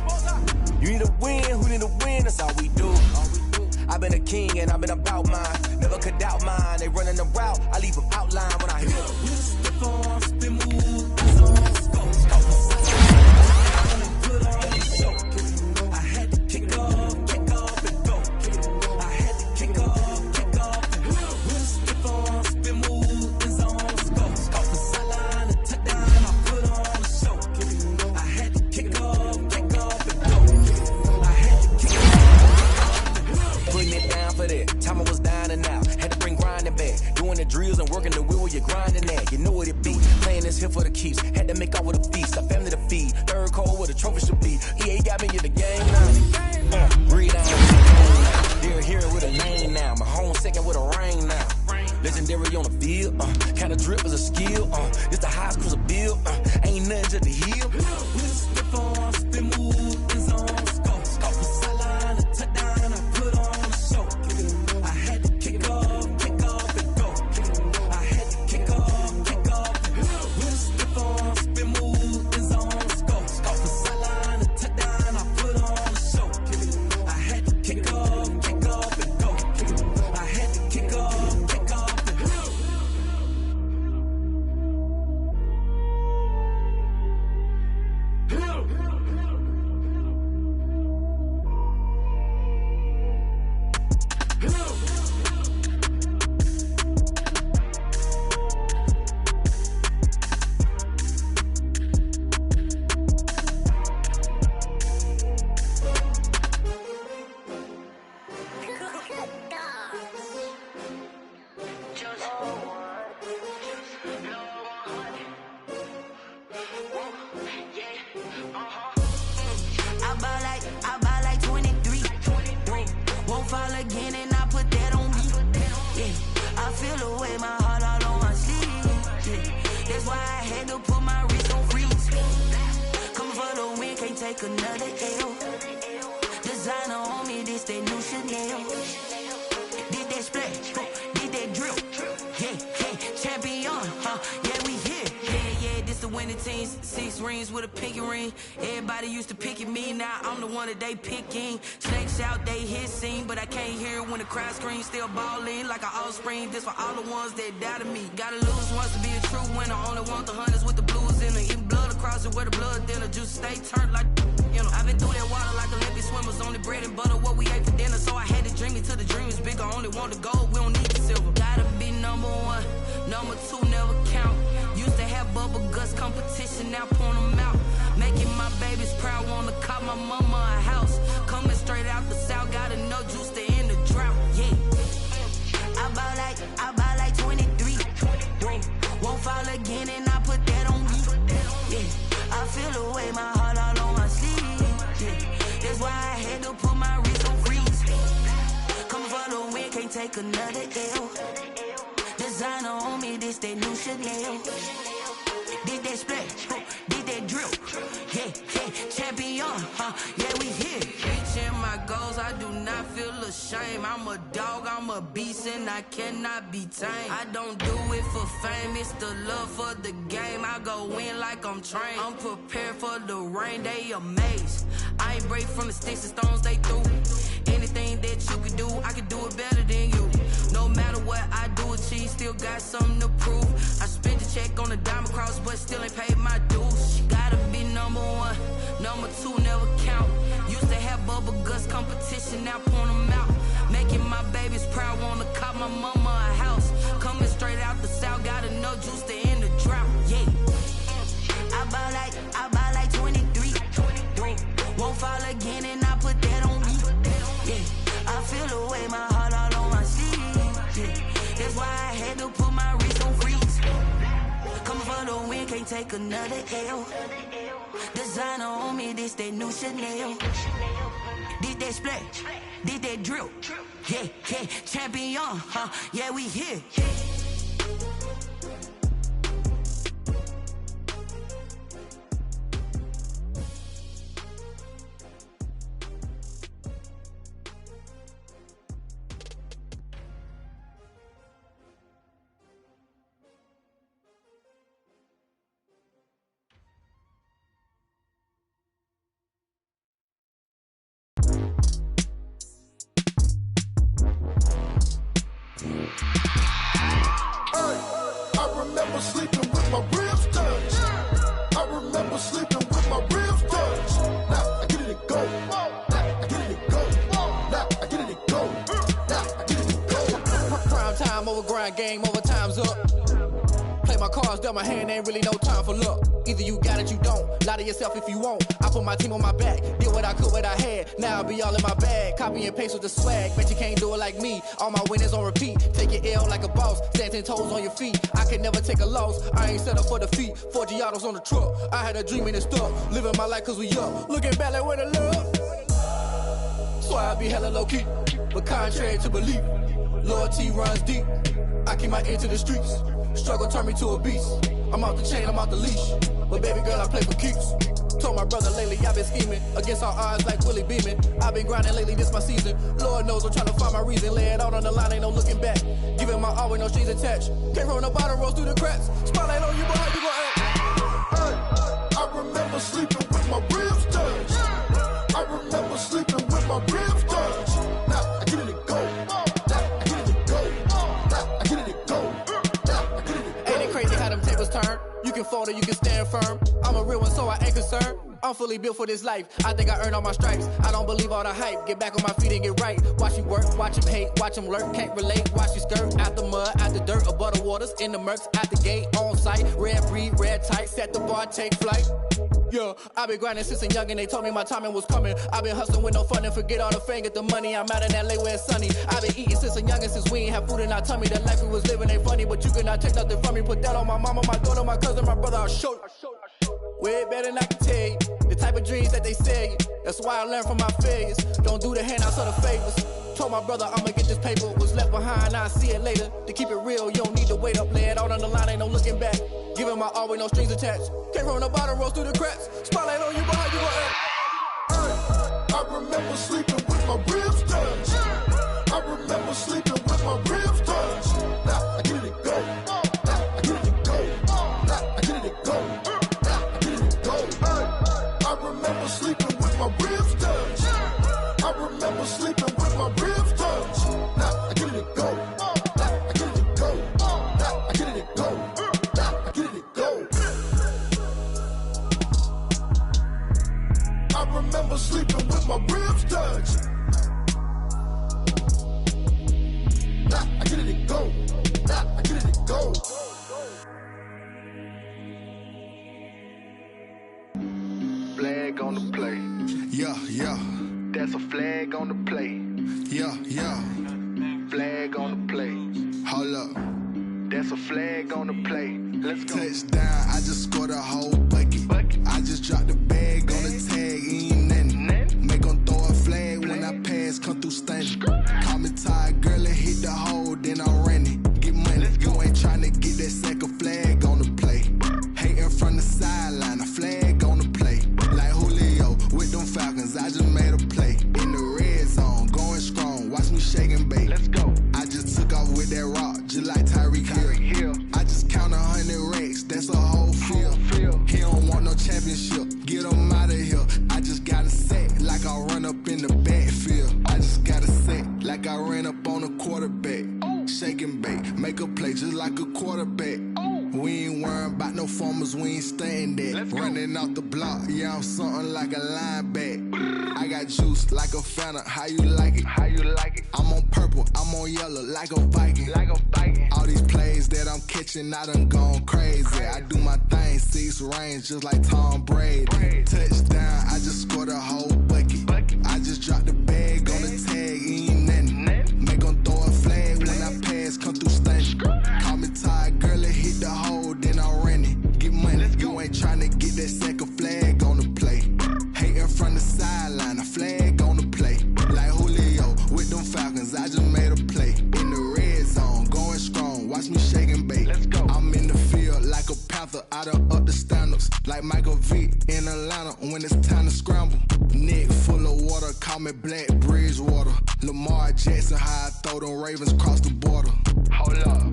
You need to win, who need to win, that's all we do. I've been a king and I've been about mine, never could doubt mine. They running the route, I leave them outline when I hit them. We'll step on, spin, move, and zone. Let's go. Stop the sideline, put on a show. I had to kick off and go. I had to kick off and go. We'll step on, spin, move, and zone. Let's go. Stop the sideline, a touchdown, I put on a show. with the keeps. Had to make off with a feast, a family to feed. Third cold where the trophy should be. EA got me in the game now. Breathe out. They're here with a name now. My home second with a ring now. Legendary on the field. Kinda drip is a skill. This the highest cruiser bill. Ain't nothing to the hill. We step on, spin move, and zone scope. Scope the sideline, a touchdown, I put on the show. I had to kick off and go. I had to kick off and go. We step on, spin move, and zone scope. Scope the sideline, a touchdown, I put on the show. I had to kick off and go. I had to kick off and go. I buy like 23. Won't fall again and I put that on me. Yeah, I feel the way my heart all on my sleeve. Yeah, that's why I had to put my wrist on freeze. Coming for the win, can't take another L. Designer on me, this that new Chanel. Did that splash, did that drill. Yeah, champion, yeah, we here. Yeah, this the winning team. 6 rings with a pinky ring. Everybody used to pick at me, now I'm the one that they picking. Snakes out, they hit scene, but I can't hear it when the crowd screams. Still ballin' like an offspring. This for all the ones that doubted me. Gotta lose once to be a true winner. Only want the hunters with the blues in it. Eating blood across it where the blood dinner. Juice stay turned like, you know. I've been through that water like Olympic swimmers. Only bread and butter, what we ate for dinner. So I had to dream it till the dream is bigger. Only want the gold, we don't need the silver. Gotta be number 1, number 2 never count. Used to have bubble guts competition, now point them out. Making my babies proud, wanna call my mama a house. Coming straight out the south, gotta know juice to end the drought. Yeah, I buy like 23. Won't fall again and I put that on me. Yeah, I feel the way my heart all on my sleeve. Yeah, that's why I had to put my wrist on freeze. Coming for the win, can't take another L. Designer on me, this that new Chanel. Did that splash, did that drill. Yeah, champion, yeah, we here. Reaching my goals, I do not feel ashamed. I'm a dog, I'm a beast, and I cannot be tamed. I don't do it for fame, it's the love for the game. I go in like I'm trained. I'm prepared for the rain, they amazed. I ain't break from the sticks and stones they threw. Anything that you could do, I could do it better than you. No matter what I do, achieve, still got something to prove. I spent the check on the diamond cross, but still ain't paid my dues. Gotta be number 1, number 2 never count. Used to have bubble guts competition, now point them out. Making my babies proud, wanna call my mama a house. Coming straight out the south, gotta know juice to end the drought. Yeah, I buy like 23. Won't fall again and I put that on me. Yeah, I feel the way my heart all on my sleeve. Yeah, that's why I had to put my wrist on freeze. Coming for the win, can't take another L. Designer on me, this that new Chanel. Did that splash, did that drill. Yeah, champion, yeah, we here. Sleeping with my ribs touched. I remember sleeping with my ribs touched. Now I get it to go. Now I get it to go. Now I get it to go. Now I get it to go. Prime time over grind game, over time's up. Play my cards dealt my hand, ain't really no time for luck. Either you got it, you don't. Lie to yourself if you won't. I put my team on my back, did what I could, what I had. Now I'll be all in my bag. Copy and paste with the swag. Bet you can't do it like me. All my winners on repeat. Take your L like a boss. Stand 10 toes on your feet. I can never take a loss. I ain't set up for defeat. 4 Giottos on the truck. I had a dream and it stuck. Living my life cause we up. Looking back like where the love. So I be hella low key. But contrary to belief, loyalty runs deep. I keep my ear to the streets. Struggle turned me to a beast. I'm off the chain, I'm off the leash. But baby girl, I play for keeps. Told my brother lately, I've been scheming. Against all odds like Willie Beeman. I've been grinding lately, this my season. Lord knows I'm trying to find my reason. Lay it out on the line, ain't no looking back. Giving my all with no strings attached. Came from the bottom, rose through the cracks. Spotlight on you, but how you gon' act? Hey, I remember sleeping with my ribs touched. I remember sleeping with my ribs touched. Now I get it and go. Now I get it and go. Now I get it and go. Now I get it and go. Ain't it crazy how them tables turn? You can fold or you can stand firm. I'm a real one, so I ain't concerned. I'm fully built for this life. I think I earned all my stripes. I don't believe all the hype. Get back on my feet and get right. Watch you work, watch him hate, watch him lurk. Can't relate, watch you skirt. Out the mud, out the dirt, above the waters, in the murks, out the gate, on site. Red breed, red tight, set the bar, take flight. Yeah, I been grinding since a youngin', they told me my timing was coming. I been hustling with no fun and forget all the fame, get the money. I'm out in LA where it's sunny. I been eating since a youngin', since we ain't have food in our tummy. The life we was living ain't funny, but you cannot take nothing from me. Put that on my mama, my daughter, my cousin, my brother, I'll show you. Way better than I can tell you. The type of dreams that they sell you. That's why I learned from my failures. Don't do the handouts or the favors. Told my brother I'ma get this paper. Was left behind, I'll see it later. To keep it real, you don't need to wait up. Lay it out on the line, ain't no looking back. Giving my all with no strings attached. Came from the bottom, rose through the cracks. Spotlight on you, but how you gon' act? Hey, I remember sleeping with my ribs touched. I remember sleeping with my ribs touched. Now I get it and go. Now I get it and go. Now I get it and go. Now I get it and go. Hey, I remember sleeping with my ribs touched. I remember sleeping with my ribs touched. Now I get it and go. Now I get it and go. Now I get it and go. Now I get it and go. I remember sleeping with my ribs touched. Now I get it and go. Now I get it and go. Flag on the play. Yeah, yeah. That's a flag on the play. Yeah, yeah. Flag on the play. Hold up. That's a flag on the play. Let's go. Touchdown, I just scored a whole bucket. I just dropped the bag on the tag, ain't nothing. Make 'em throw a flag when I pass, come through stunning. Call me tired, girl, and hit the hole, then I'm running. Get money, you ain't tryna get that second flag on the play. Hating from the sideline, a flag on the play. Like Julio with them Falcons, I just made a play. In the red zone, going strong, watch me shake and bake. Let's go. I just took off with that rock, just like Tyreek Hill. I just count 100 racks, that's a whole field. He don't want no championship, get him out of here. I just got a set, like I run up in the backfield. I just got a set, like I ran up on a quarterback. Shake and bake, make a play just like a quarterback. We ain't worrying about no formers, we ain't staying there. Running out the block, yeah, I'm something like a linebacker. I got juice like a Fanta, how you like it? How you like it? I'm on purple, I'm on yellow, like a Viking. Like a Viking. All these plays that I'm catching, I done gone crazy. I do my thing, 6 range, just like Tom Brady. Touchdown, I just scored a whole bucket. I just dropped the bag on the tag, ain't nothing. Make 'em throw a flag when I pass, come through stunning. Call me tired, girl, and hit the hole, then I'm running. Get money, you ain't tryna get that second flag on the play. Hating from the sideline, a flag on the play. Like Julio with them Falcons, I just made a play. In the red zone, going strong, watch me shake and bake. Let's go. I'm in the field like a Panther, I done up the standards. Like Michael Vick in Atlanta when it's time to scramble. Neck full of water, call me Black Bridgewater. Lamar Jackson, how I throw them Ravens across the border. Hold up.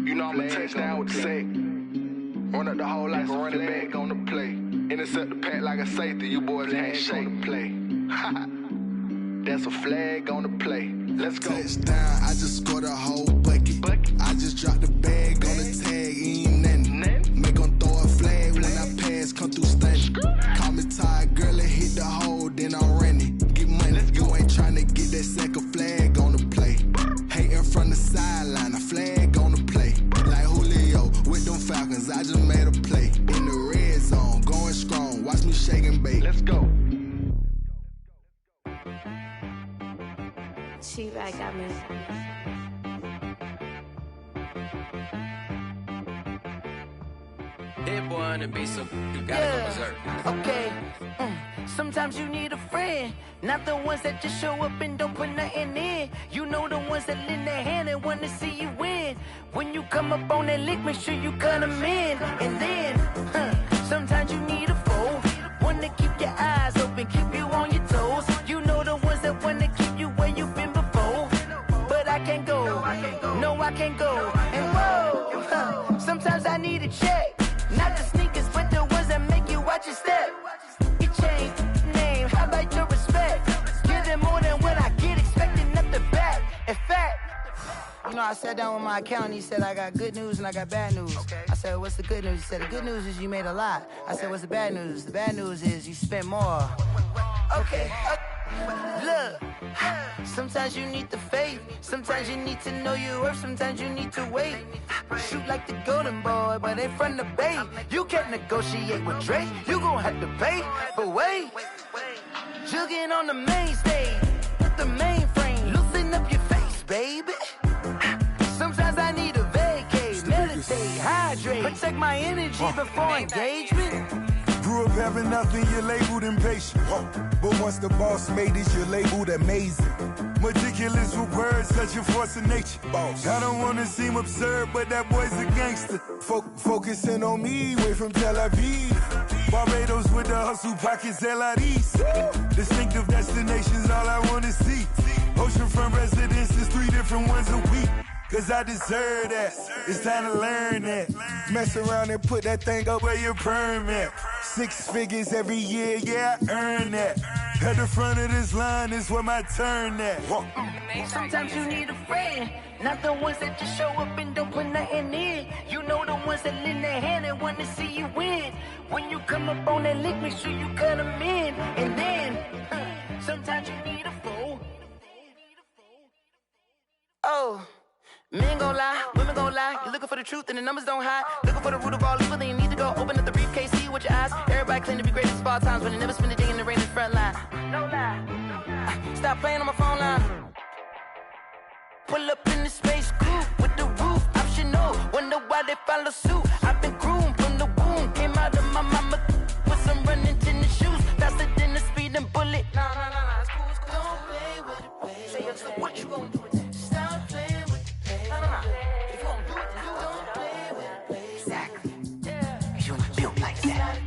You know I'm a touchdown with the sack. Run up the hole like a running back on the play. Intercept the pack like a safety. You boys ain't shake the play. That's a flag on the play. Let's go. Touchdown, I just scored a whole bucket. I just dropped the bag on the tag, ain't nothing. Make 'em throw a flag when I pass, come through stunning. Call me tired, girl, and hit the hole, then I'm running. Get money, you ain't tryna get that second flag on the play. Hating from the sideline, a flag on the play. Like Julio with them bait. Let's go. She-Bag got me. That boy on the beat, so you gotta go berserk. Okay. Sometimes you need a friend, not the ones that just show up and don't put nothing in. You know the ones that lend their hand and want to see you win. When you come up on that lick, make sure you cut them in. And then, sometimes you need a foe, one to keep your eyes open, keep you on your toes. You know the ones that want to keep you where you've been before. But I can't go, no I can't go. And whoa, sometimes I need a check. Not the sneakers, but the ones that make you watch your step. You change name, how about your respect? Give them more than what I get, expecting nothing back. In fact, you know, I sat down with my accountant, he said I got good news and I got bad news. I said, what's the good news? He said, the good news is you made a lot. I said, what's the bad news? The bad news is you spent more. Okay, look, sometimes you need the faith, sometimes you need to know your worth, sometimes you need to wait. Shoot like the golden boy, but they from the bay. You can't negotiate with Drake, you gon' have to pay. But wait, jugging on the main stage, with the mainframe, loosen up your face, baby. Sometimes I need a vacate, meditate, hydrate, protect my energy before engagement. Grew up having nothing, you're labeled impatient. But once the boss made it, you're labeled amazing. Meticulous with words, such a force of nature. I don't wanna seem absurd, but that boy's a gangster. Focusing on me, way from Tel Aviv. Barbados with the hustle pockets, LIDs. Distinctive destinations, all I wanna see. Oceanfront residences, 3 different ones a week. Cause I deserve that, it's time to learn that. Mess around and put that thing up where your perm at. 6 figures every year, yeah, I earn that. At the front of this line is where my turn at. Sometimes you need a friend, not the ones that just show up and don't put nothing in. You know the ones that lend their hand and want to see you win. When you come up on that lick, make sure you cut them in. And then, sometimes you need a foe. Oh. Men gon' lie, women gon' lie. You're looking for the truth and the numbers don't hide. Looking for the root of all evil, then you need to go open up the briefcase, see with your eyes. Everybody claim to be greatest of all times, but they never spend a day in the rain in the front line. No lie. Stop playing on my phone line. Pull up in the space coupe with the roof optional. Wonder why they follow suit. I've been groomed from the womb. Came out of my mama with some running tennis shoes. Faster than the speeding bullet. Nah, it's cool, it's cool. Don't play with it, baby. Say so what you gon' do with that? Stop playing with it. If you don't do it, then don't play with it, baby. Exactly. Yeah. You ain't built like that.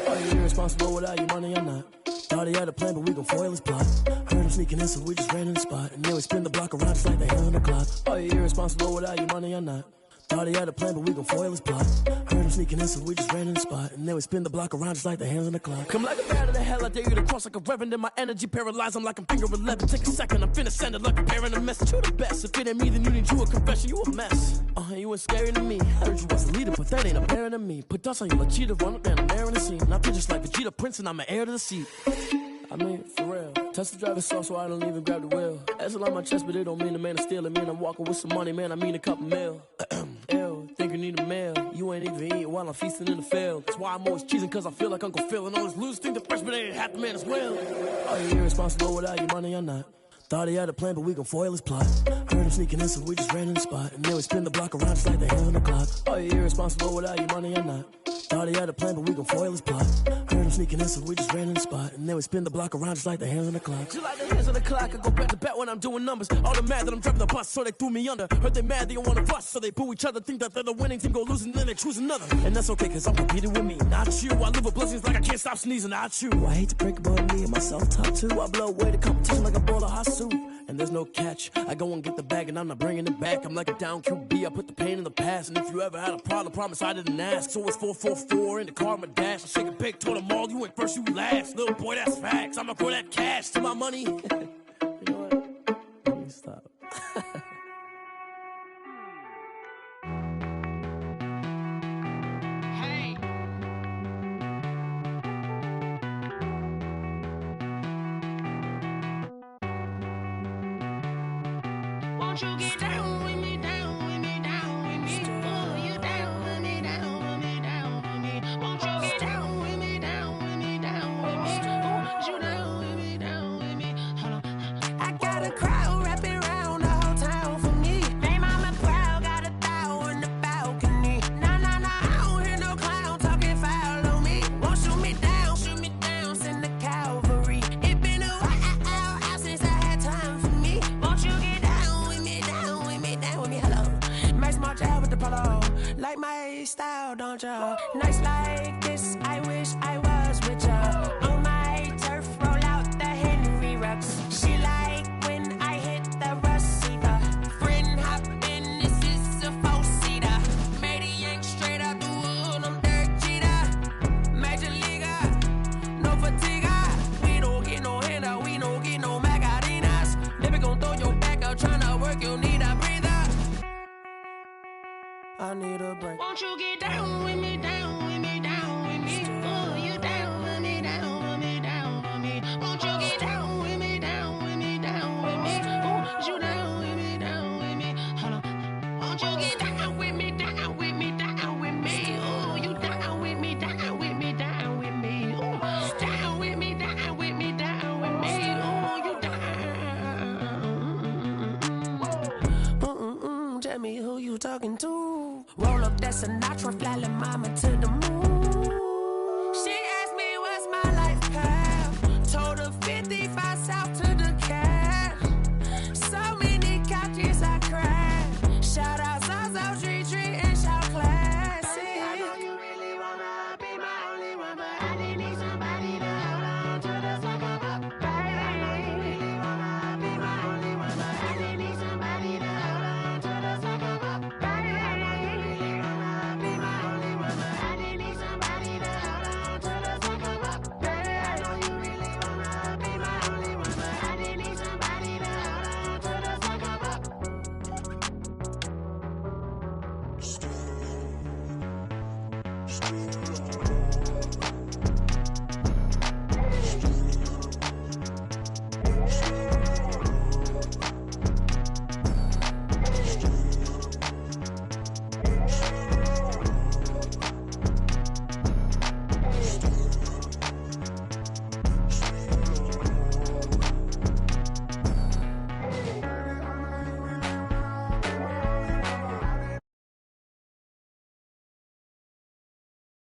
Are you irresponsible without your money or not? Thought he had a plan, but we gon' foil his plot. Heard him sneaking in, so we just ran in the spot. And then we spin the block around just like the hell on the clock. Are you irresponsible without your money or not? Thought he had a plan, but we gon' foil his plot. Heard him sneaking in, so we just ran in the spot. And then we spin the block around just like the hands on the clock. Come like a bat of the hell, I dare you to cross like a reverend. And my energy paralyzed, I'm like I'm finger 11. Take a second, I'm finna send it like a bear in a message. You the best, if it ain't me, then you need you a confession. You a mess, you ain't scary to me. Heard you was a leader, but that ain't apparent to me. Put dust on your cheetah, run up down the air in the scene. Now I'm just like Vegeta Prince, and I'm an heir to the seat. I mean, for real. Touch the driver's sauce so I don't even grab the wheel. That's on my chest, but it don't mean the man is stealing. Man, I'm walking with some money, man, I mean a couple mil. Ew, think you need a meal. You ain't even eating while I'm feasting in the field. That's why I'm always cheesing, cause I feel like Uncle Phil. And all these losers think the freshman ain't half the man as well. Are you irresponsible without your money or not? Thought he had a plan, but we gon' foil his plot. Heard him sneaking in, so we just ran in the spot. And then we spin the block around just like the hell on the clock. Are you irresponsible without your money or not? Thought he had a plan, but we gon' foil his plot. Heard him sneaking in, so we just ran in the spot. And then we spin the block around just like the hands on the clock. Just like the hands on the clock, I go back to back when I'm doing numbers. All the mad that I'm driving the bus, so they threw me under. Heard they mad, they don't wanna bust, so they boo each other. Think that they're the winning team, go losing, then they choose another. And that's okay, cause I'm competing with me, not you. I live with blessings like I can't stop sneezing, not you. I hate to break about me and my self-talk too. I blow away the competition like a bowl of hot soup. And there's no catch, I go and get the bag and I'm not bringing it back. I'm like a down QB, I put the pain in the past. And if you ever had a problem, promise I didn't ask. So it's 444 in the car, my dash. I shake a big, told them all, you ain't first, you last. Little boy, that's facts, I'ma pour that cash to my money. You know what? Let me stop. Won't you get down with me, down with me, down with me? Oh, you down with me, down with me, down with me. Won't you get down with me, down with me, down with me? Oh, you down with me, down with me? Hold on. I got a crowd wrapping around the whole town for me. They mama proud, got a thou in the balcony. Nah, nah, nah, I don't hear no clown talking foul on me. Won't shoot me down, send the cavalry. It been a while since I had time for me. Won't you get down with me, down with me, down with me? Hello. Max March out with the polo. Like my style, don't ya? Nights like this, I wish I was with ya. On my turf, roll out the Henry Rux. She like when I hit the receiver. Friend hop in, this is a four-seater. Made a yank straight out the wood, I'm Derek Jeter. Major leaguer, no fatigue. We don't get no handout, we don't get no Macarinas. Never gon' throw your back out, tryna work, you need a breather. I need a break. Won't you get down with me, down with me, down with me? Oh, you down with me, down with me, down with me? Won't you get down with me, down with me, down with me? Oh, you down with me, down with me? Hold on. Won't you get down with me, down with me, down with me? Oh, you down with me, down with me, down with me? Oh, down with me, down with me, down with me? Oh, you down. Tell me who you talking to. Roll up that Sinatra, fly la mama too.